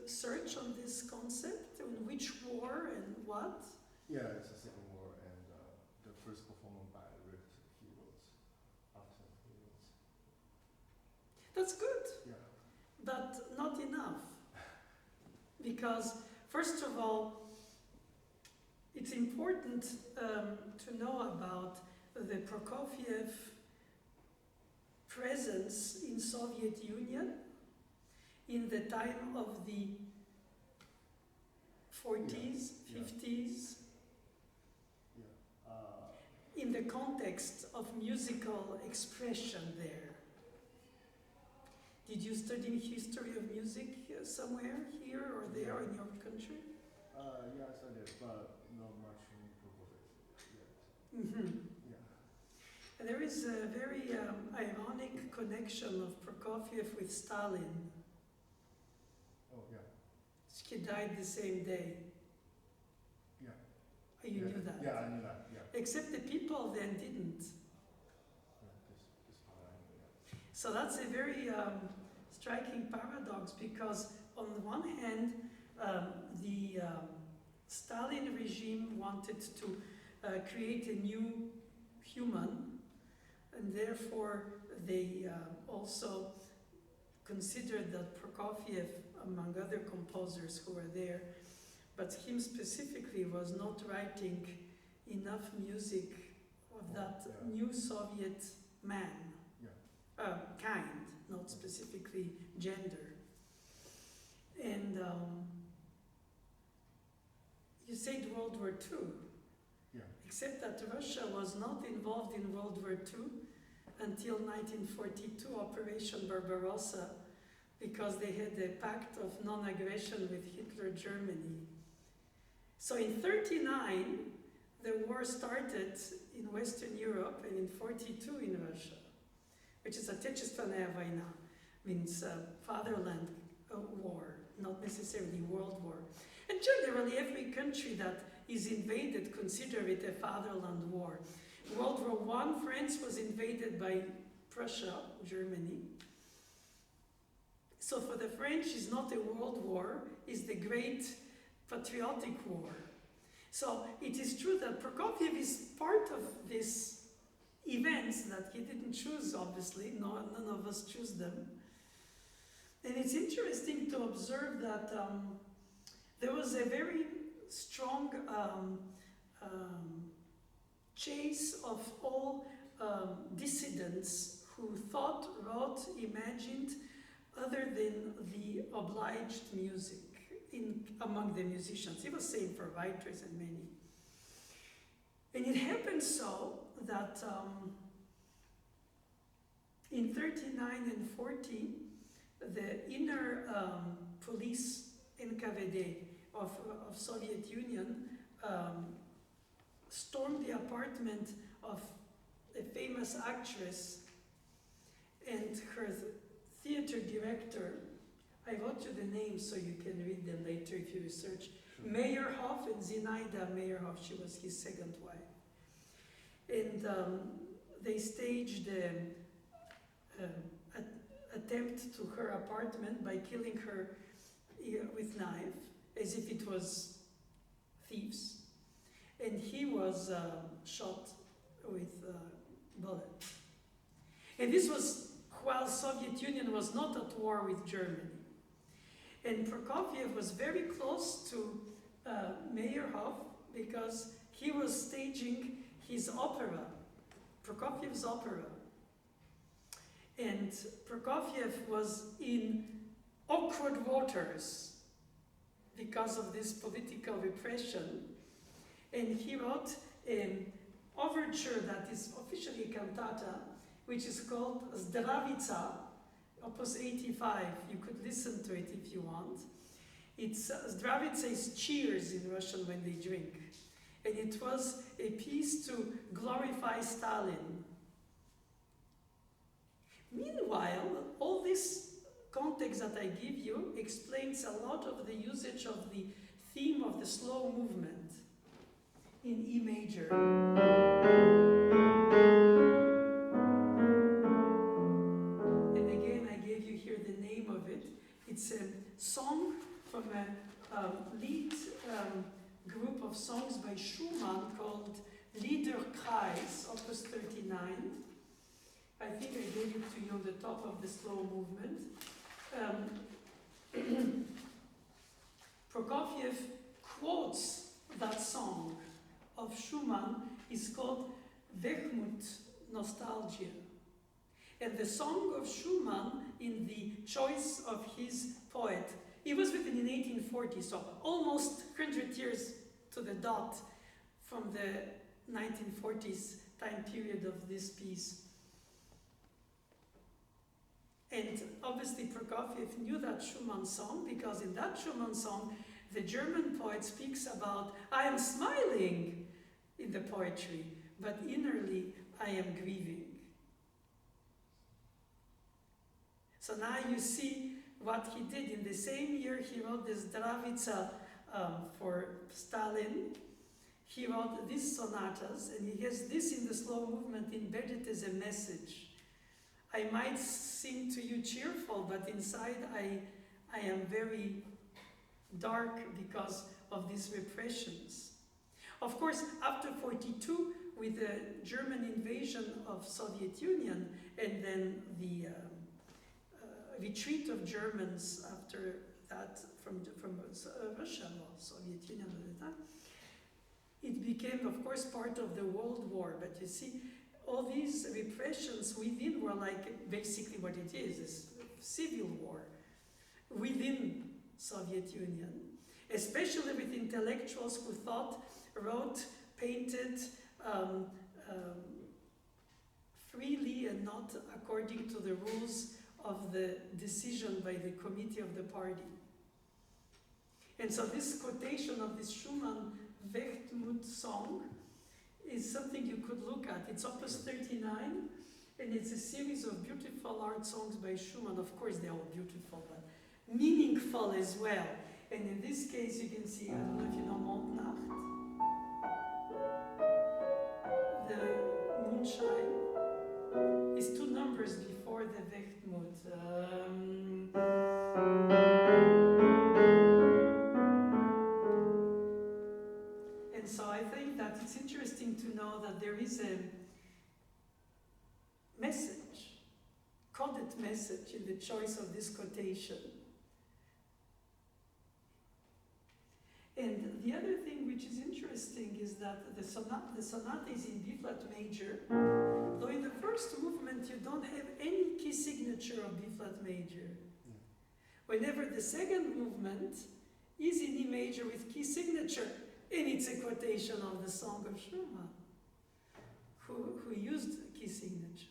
search on this concept? On which war and what? Yeah, it's the Second War and the first performance by Heroes, after Heroes. That's good, Yeah. but not enough. Because, first of all, it's important to know about the Prokofiev presence in Soviet Union in the time of the 40s, Yeah. 50s, Yeah. in the context of musical expression there. Did you study history of music somewhere, here or there in your country? Yeah, I studied, but not much in Prokofiev yet. Mm-hmm. Yeah. And there is a very ironic connection of Prokofiev with Stalin. Oh, yeah. He died the same day. Yeah. Oh, you knew that? Yeah, I knew that, yeah. Except the people then didn't. Yeah, this part I knew, yeah. So that's a very striking paradox, because on the one hand, the Stalin regime wanted to create a new human, and therefore they also considered that Prokofiev, among other composers who were there, but him specifically, was not writing enough music of that new Soviet man. Kind, not specifically gender. And you said World War II, except that Russia was not involved in World War II until 1942, Operation Barbarossa, because they had a pact of non-aggression with Hitler Germany. So in 1939, the war started in Western Europe, and in 1942 in Russia, which is Отечественная война, means fatherland war, not necessarily world war. And generally, every country that is invaded consider it a fatherland war. World War I, France was invaded by Prussia, Germany. So for the French, it's not a world war, it's the great patriotic war. So it is true that Prokofiev is part of these events that he didn't choose, obviously. None of us choose them. And it's interesting to observe that there was a very strong chase of all dissidents who thought, wrote, imagined other than the obliged music among the musicians. It was same for writers and many. And it happened so that in 1939 and 1940, the inner police NKVD of Soviet Union stormed the apartment of a famous actress and her theater director. I wrote you the names so you can read them later if you research. Sure. Meyerhoff and Zinaida Meyerhoff, she was his second wife. And they staged an attempt to her apartment by killing her with knife, as if it was thieves. And he was shot with bullets. And this was while Soviet Union was not at war with Germany. And Prokofiev was very close to Meyerhoff because he was staging his opera, Prokofiev's opera. And Prokofiev was in awkward waters because of this political repression. And he wrote an overture that is officially a cantata, which is called Zdravica, Opus 85. You could listen to it if you want. It's Zdravica is cheers in Russian when they drink. And it was a piece to glorify Stalin. Meanwhile, all this context that I give you explains a lot of the usage of the theme of the slow movement in E major. And again, I gave you here the name of it. It's a song from a lead group of songs by Schumann called Liederkreis, Opus 39. I think I gave it to you on the top of the slow movement. Prokofiev quotes that song of Schumann. Is called Wehmut, Nostalgia. And the song of Schumann, in the choice of his poet, it was written in 1840, so almost 100 years to the dot from the 1940s time period of this piece. And obviously Prokofiev knew that Schumann song, because in that Schumann song, the German poet speaks about, I am smiling in the poetry, but innerly I am grieving. So now you see what he did. In the same year, he wrote this Zdravica for Stalin. He wrote these sonatas, and he has this in the slow movement embedded as a message. I might seem to you cheerful, but inside I am very dark because of these repressions. Of course, after 42, with the German invasion of Soviet Union and then the retreat of Germans after that from Russia, or Soviet Union at the time, it became, of course, part of the World War. But you see, all these repressions within were like basically what it is civil war within Soviet Union, especially with intellectuals who thought, wrote, painted freely and not according to the rules of the decision by the committee of the party. And so this quotation of this Schumann Wehmut song is something you could look at. It's Opus 39, and it's a series of beautiful art songs by Schumann. Of course, they're all beautiful, but meaningful as well. And in this case, you can see, I don't know if you know Mondnacht, the moonshine is two numbers before the Wehmut. And so I think that it's interesting to know that there is a message, coded message in the choice of this quotation. And the other thing which is interesting is that the sonata is in B-flat major, though in the first movement you don't have any key signature of B-flat major. Whenever the second movement is in E major with key signature, and it's a quotation of the song of Schumann, who used key signature.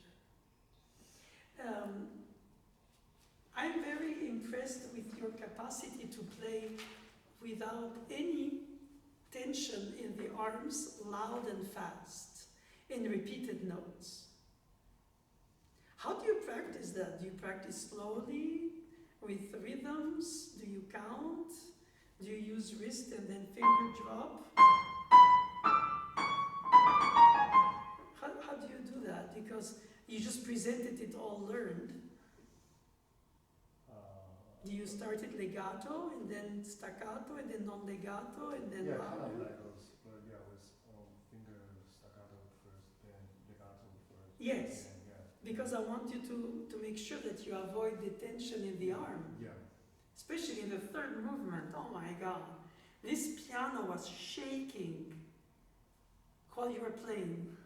I'm very impressed with your capacity to play without any tension in the arms, loud and fast, in repeated notes. How do you practice that? Do you practice slowly, with rhythms? Do you count? Do you use wrist and then finger drop? How do you do that? Because you just presented it all learned. Do you start it legato and then staccato and then non-legato and then Yeah, louder? kind of like those, but yeah, with finger staccato first, then legato first. Yes, Yeah. because I want you to make sure that you avoid the tension in the arm. Yeah. Especially in the third movement. Oh my God. This piano was shaking while you were playing.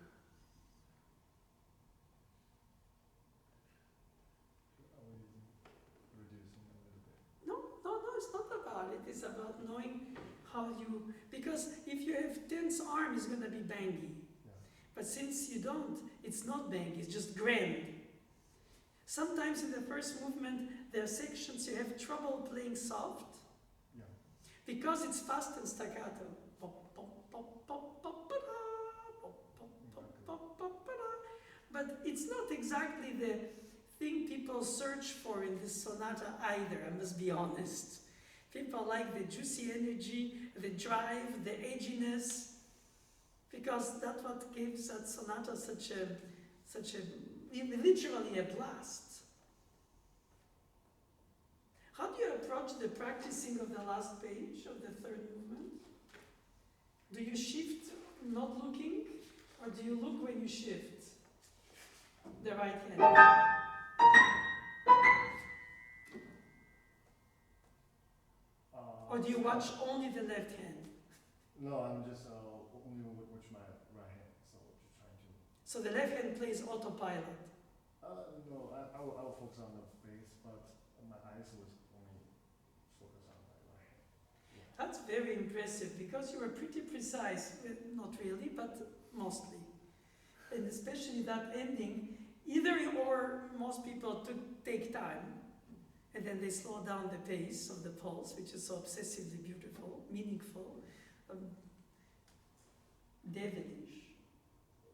is about knowing how you, because if you have tense arm, it's going to be bangy. Yeah. But since you don't, it's not bangy, it's just grand. Sometimes in the first movement, there are sections you have trouble playing soft, Yeah. because it's fast and staccato. Pop, pop, pop, pop, pop, ba-da, pop, pop, pop, pop, pop, ba-da. But it's not exactly the thing people search for in this sonata either, I must be honest. People like the juicy energy, the drive, the edginess, because that's what gives that sonata such a literally a blast. How do you approach the practicing of the last page of the third movement? Do you shift not looking, or do you look when you shift? The right hand. Or do you watch only the left hand? No, I'm just only watch my right hand, so just trying to. So the left hand plays autopilot. No, I will focus on the bass, but my eyes was only focus on my right hand. Yeah. That's very impressive because you were pretty precise, not really, but mostly. And especially that ending, either or most people take time, and then they slow down the pace of the pulse, which is so obsessively beautiful, meaningful, devilish.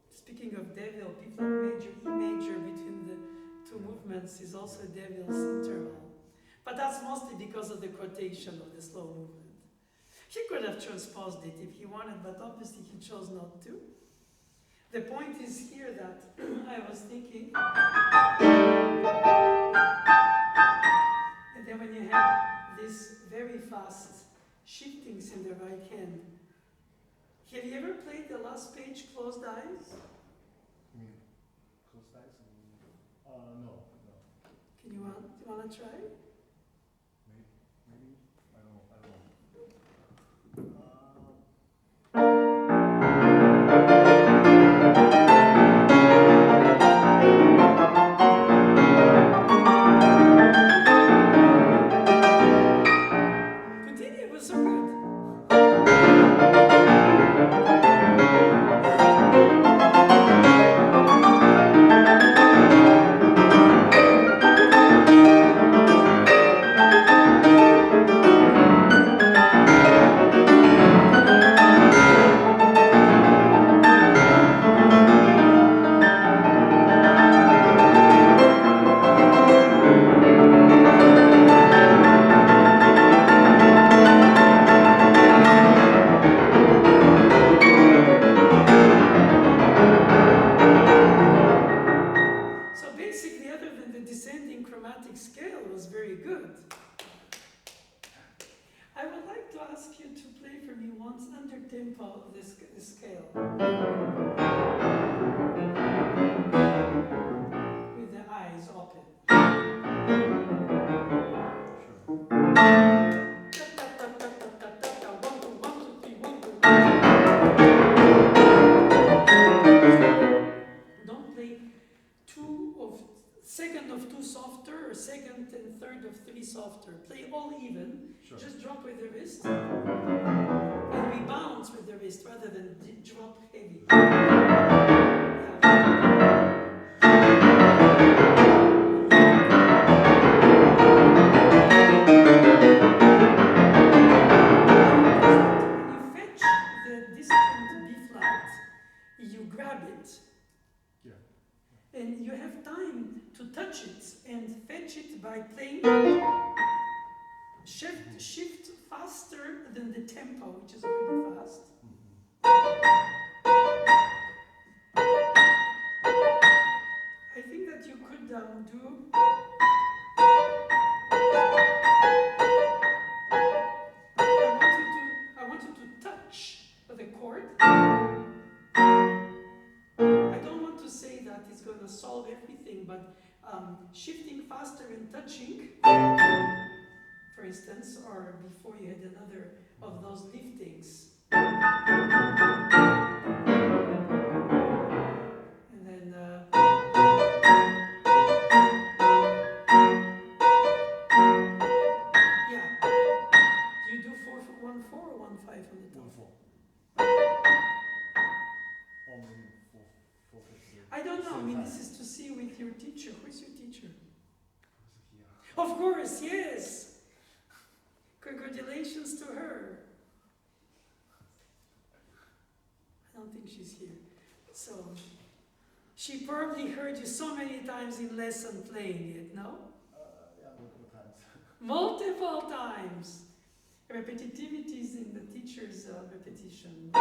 Speaking of devil, people major, E major between the two movements is also a devil's interval. But that's mostly because of the quotation of the slow movement. He could have transposed it if he wanted, but obviously he chose not to. The point is here that I was thinking, and then when you have these very fast shiftings in the right hand, have you ever played the last page closed eyes? You mean close eyes? No. Do you want to try? Maybe. I don't know. Continue, it was so good. So basically, other than the descending chromatic scale was very good. I would like to ask you to play for me once under tempo of this scale. With the eyes open. Don't play second of two softer or second and third of three softer. Play all even. Sure. Just drop with the wrist and we bounce with the wrist rather than drop heavy. When you fetch the distant B flat, you grab it. Yeah. And you have time to touch it and fetch it by playing shift faster than the tempo, which is already fast. I think that you could do. I want you to touch the chord. I don't want to say that it's going to solve everything, but shifting faster and touching, for instance, or before you had another of those liftings. And then yeah, you do with your teacher. Who's your teacher? Here. Of course, yes. Congratulations to her. I don't think she's here. So, she probably heard you so many times in lesson playing it, no? Yeah, multiple times. Multiple times. Repetitivity is in the teacher's repetition.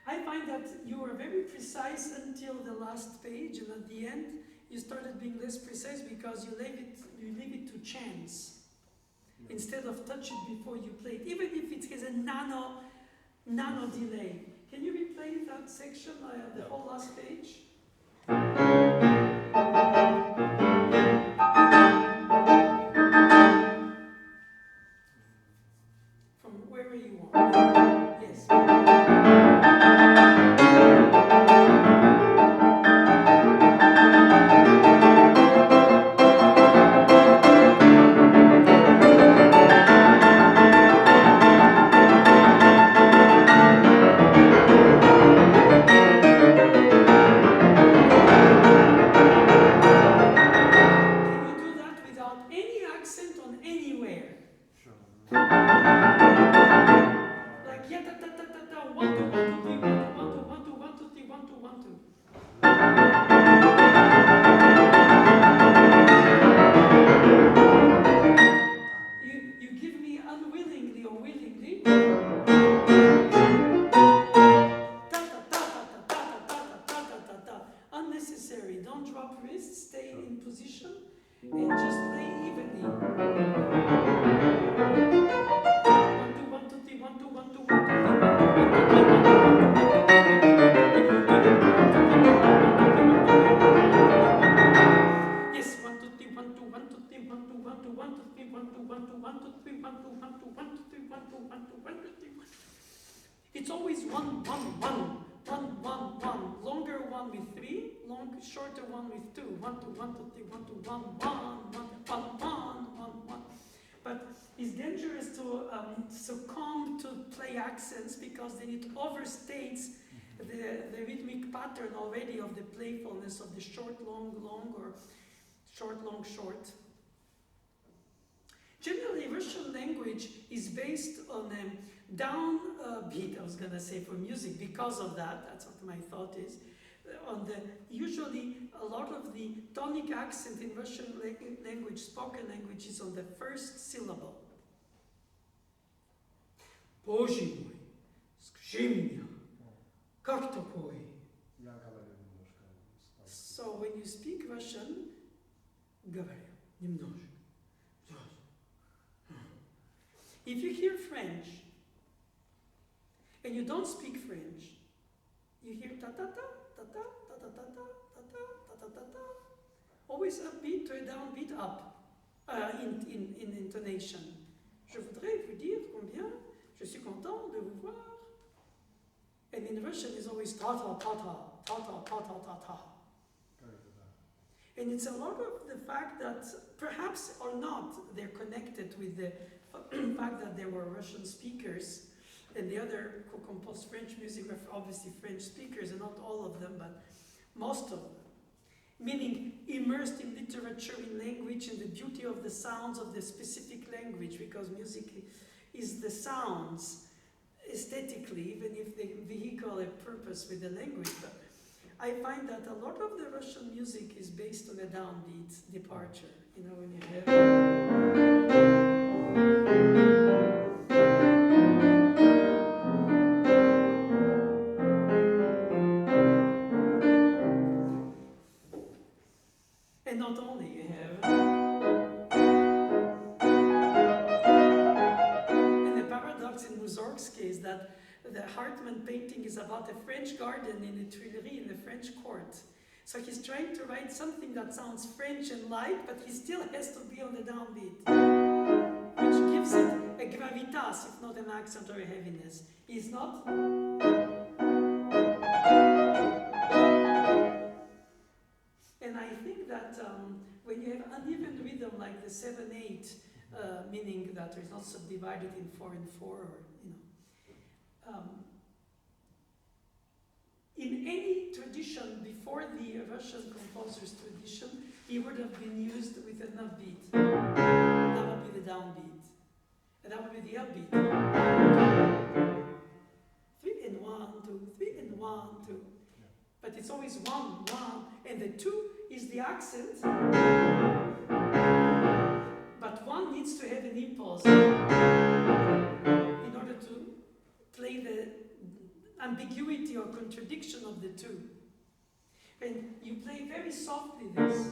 I find that you were very precise until the last page, and at the end you started being less precise because you leave it to chance. Yeah. Instead of touch it before you play it, even if it has a nano delay. Can you replay that section, the whole last page? From wherever you want. Yes. It's always one, longer one with three, shorter one with two, 1 2 1 2 3 1 2 1 1. But it's dangerous to succumb to play accents because then it overstates the rhythmic pattern already of the playfulness of the short, long, long, or short, long, short. Generally, Russian language is based on a down beat, I was going to say, for music. Because of that, that's what my thought is. Usually, a lot of the tonic accent in Russian language, spoken language, is on the first syllable. Боже мой, скажи меня, как такое? So when you speak Russian, говорю немножко. If you hear French, and you don't speak French, you hear ta-ta-ta, ta-ta, ta-ta-ta-ta, ta-ta, ta-ta-ta-ta. Always upbeat to a downbeat up in intonation. Je voudrais vous dire combien je suis content de vous voir. And in Russian it's always ta-ta, ta-ta, ta-ta, ta-ta, ta-ta. And it's a lot of the fact that, perhaps or not, they're connected with the fact that there were Russian speakers, and the other who composed French music were obviously French speakers, and not all of them, but most of them. Meaning immersed in literature, in language, and the beauty of the sounds of the specific language, because music is the sounds aesthetically, even if they vehicle a purpose with the language. But I find that a lot of the Russian music is based on a downbeat departure. You know, when you have... And not only, you have... And the paradox in Mussorgsky is that the Hartmann painting is about a French garden in a Tuileries in the French court. So he's trying to write something that sounds French and light, but he still has to be on the downbeat, which gives it a gravitas, if not an accent or a heaviness. Is not? And I think that when you have uneven rhythm like the 7/8, meaning that it's not subdivided in 4 and 4, or in any tradition before the Russian composer's tradition, he would have been used with an upbeat. That would be the downbeat. And that would be the upbeat. 3 and 1, 2, 3 and 1, 2. But it's always 1, 1, and the 2 is the accent. But 1 needs to have an impulse in order to play the ambiguity or contradiction of the 2. And you play very softly this.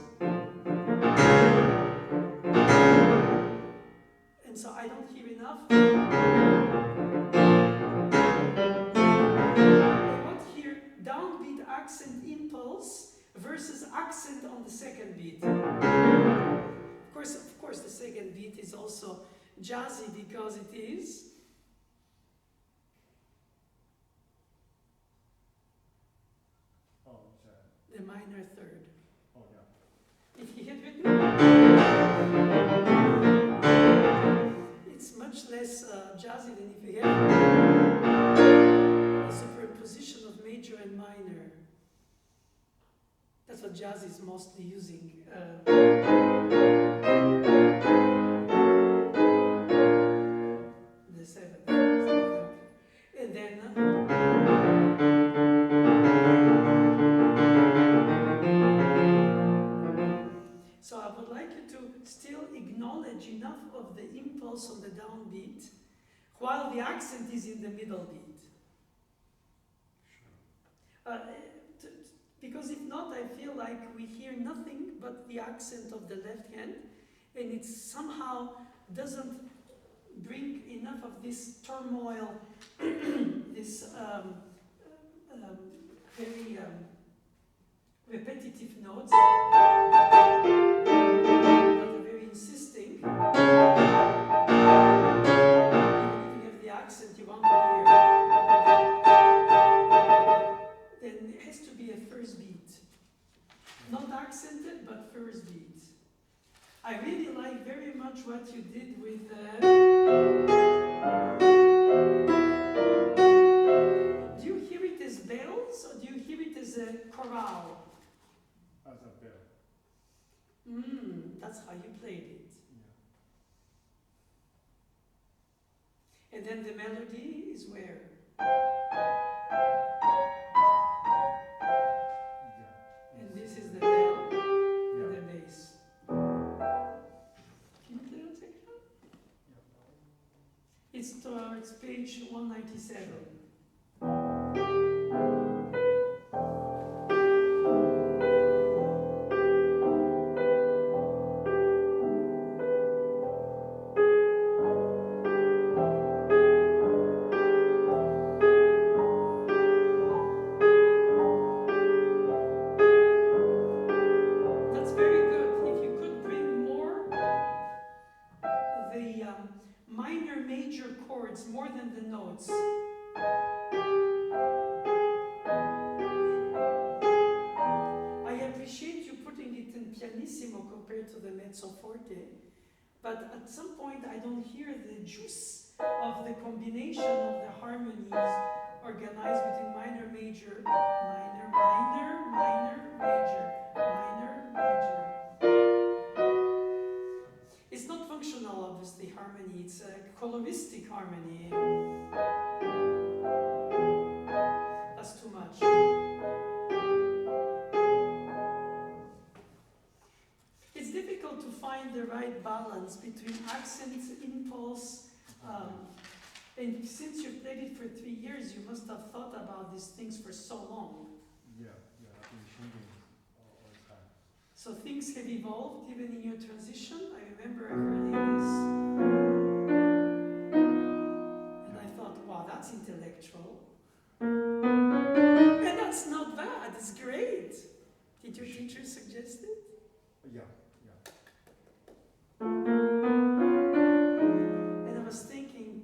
And so I don't hear enough. I want to hear downbeat accent impulse versus accent on the second beat. Of course, the second beat is also jazzy because it is. The minor third. Oh, yeah. If he had written, it's much less jazzy than if he had the superposition of major and minor. That's what jazz is mostly using. The seventh. And then so I would like you to still acknowledge enough of the impulse on the downbeat while the accent is in the middle beat. Because if not, I feel like we hear nothing but the accent of the left hand, and it somehow doesn't bring enough of this turmoil, this very repetitive notes, but very insisting. Even if you have the accent you want to hear, then it has to be a first beat. Not accented, but first beat. I really like very much what you did with do you hear it as bells or do you hear it as a chorale? As a bell. That's how you played it. Yeah. And then the melody is where? Yeah. And this is the bell Yeah. and the bass. Can you play on second? Yeah. It's towards page 197. That's very good. If you could bring more the minor major chords more than the notes. I appreciate you putting it in pianissimo compared to the mezzo forte, but at some point I don't hear the juice of the combination of the harmonies organized between minor, major, minor, minor, minor, major, minor, major. It's not functional, obviously, harmony. It's a coloristic harmony. That's too much. It's difficult to find the right balance between accent, impulse, and since you've played it for 3 years, you must have thought about these things for so long. Yeah, I've been changing all the time. So things have evolved even in your transition. I remember early this, and I thought, wow, that's intellectual. And that's not bad, it's great. Did your teacher suggest it? Yeah. And I was thinking,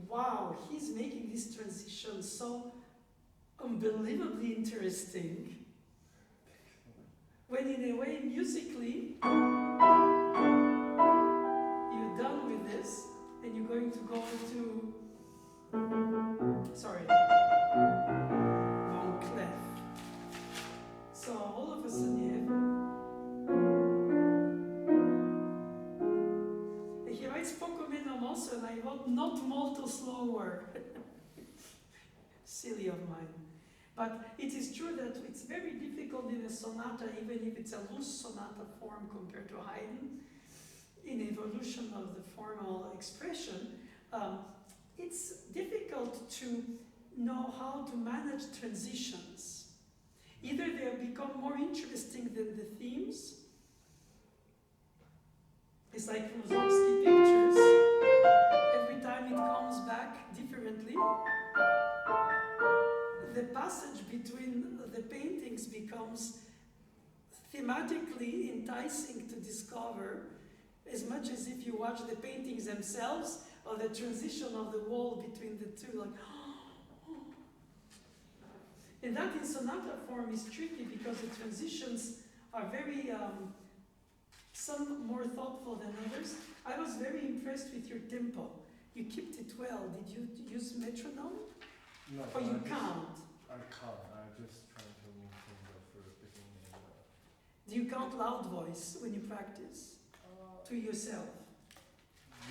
wow, he's making this transition so unbelievably interesting. When in a way, musically, you're done with this, and you're going to go to, sorry, wrong clef. writes poco meno mosso, and I wrote not molto slower. Silly of mine. But it is true that it's very difficult in a sonata, even if it's a loose sonata form compared to Haydn, in evolution of the formal expression, it's difficult to know how to manage transitions. Either they become more interesting than the themes. It's like Mussorgsky pictures. Every time it comes back differently, the passage between the paintings becomes thematically enticing to discover, as much as if you watch the paintings themselves or the transition of the wall between the two, like, and that in sonata form is tricky because the transitions are very, some more thoughtful than others. I was very impressed with your tempo. You kept it well. Did you use metronome? No. Or you count? I can't. I'm just trying to maintain the first beginning. Do you count loud voice when you practice? To yourself?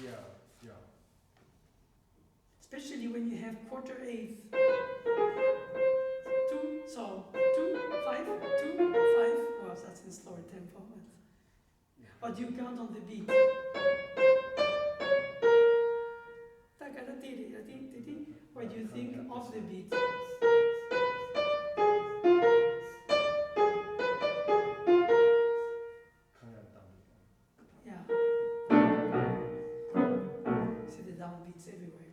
Yeah. Especially when you have quarter eighth. 2, so 2, 5, 2, 5. Well, that's in slower tempo. But do you count on the beat? Or do you think of the beat? Yeah. See the downbeats everywhere.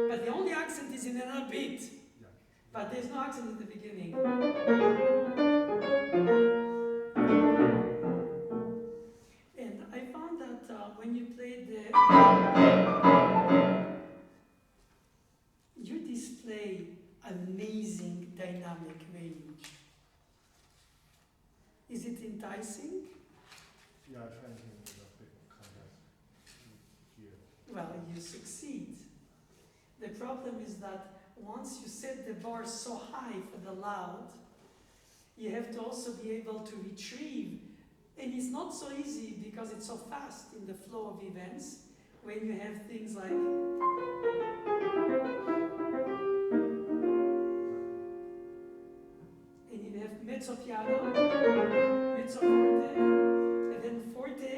But the only accent is in another beat. Yeah. But there's no accent in the beginning. And I found that when you played you display amazing dynamic range. Is it enticing? Yeah, I'm trying to make a big contrast here. Well, you succeed. The problem is that once you set the bar so high for the loud, you have to also be able to retrieve. And it's not so easy because it's so fast in the flow of events when you have things like and you have mezzo piano, mezzo forte, and then forte,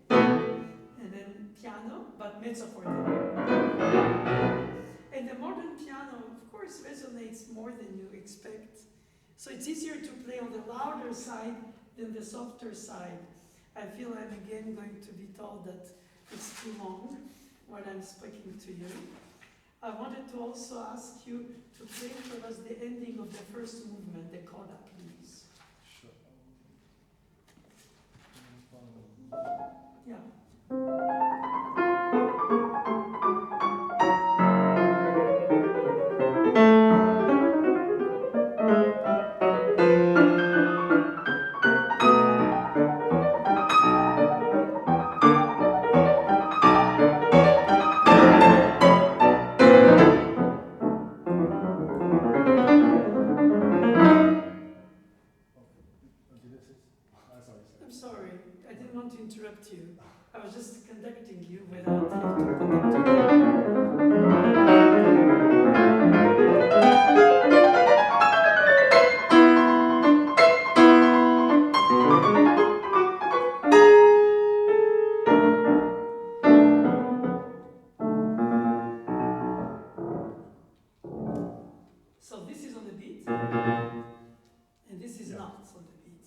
and then piano, but mezzo forte. And the modern piano, of course, resonates more than you expect. So it's easier to play on the louder side than the softer side. I feel I'm again going to be told that it's too long when I'm speaking to you. I wanted to also ask you to play for us the ending of the first movement, the coda, please. Sure. Yeah. I'm sorry, I didn't want to interrupt you. I was just conducting you without having to conduct you. So this is on the beat, and this is not on the beat.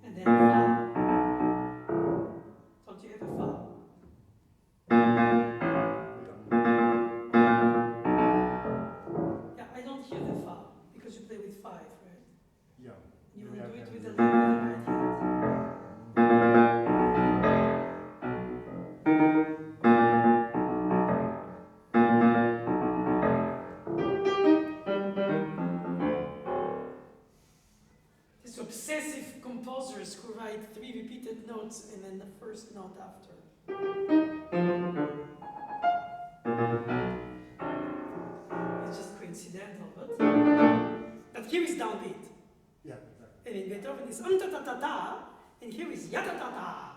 And then fa. Don't you have a fa? Yeah, I don't hear the fa because you play with 5, right? Yeah. You Maybe will I do it can with the do right hand. These obsessive composers who write 3 repeated notes and then the first note after. It's just coincidental, but here is downbeat. Yeah, exactly. And in Beethoven it's ta-ta-ta-ta, and here is ya-ta-ta-ta.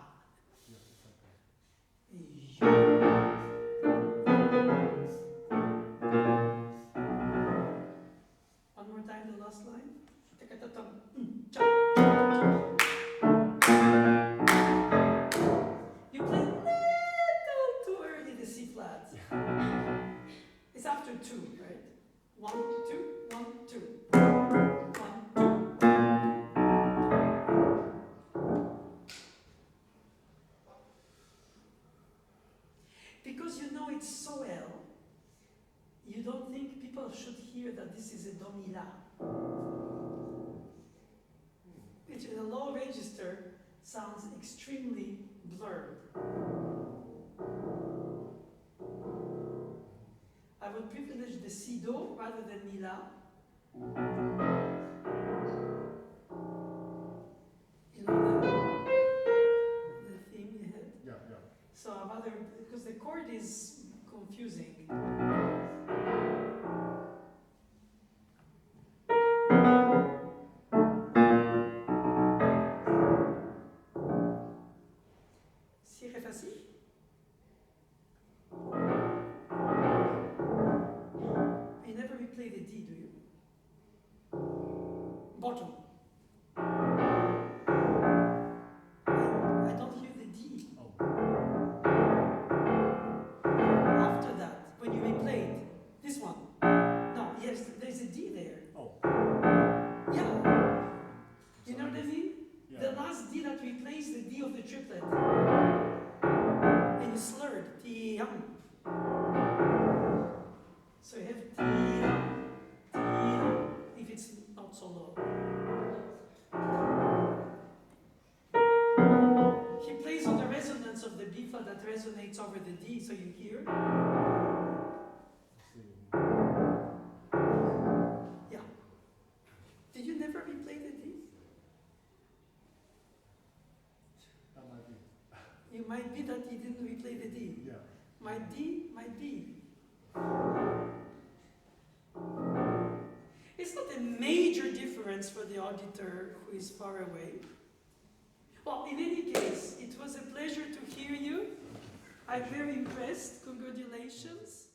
One more time, the last line. You play a little too early the C flat. It's after 2, right? 1, 2, 1, 2. 1, 2. Because you know it's so well, you don't think people should hear that this is a do mi la. Which in a low register sounds extremely blurred. I would privilege the si do rather than mi la. You know the theme you had? Yeah, yeah. So I rather, because the chord is confusing. Si ré fa si. You never replay the D, do you? Bottom. I don't hear the D. Oh. After that, when you replayed this one. No, yes, there's a D there. Oh. Yeah. You know what I mean? Yeah. The last D that replaced the D of the triplet. And you slurred. Ti-hum. So you have ti-hum, ti-hum, if it's not so low. He plays on the resonance of the B flat that resonates over the D, so you hear. Yeah. Did you never replay the D? That might be. You might be that you didn't replay the D. Yeah. Might be. It's not a major difference for the auditor who is far away. Well, in any case, it was a pleasure to hear you. I'm very impressed. Congratulations.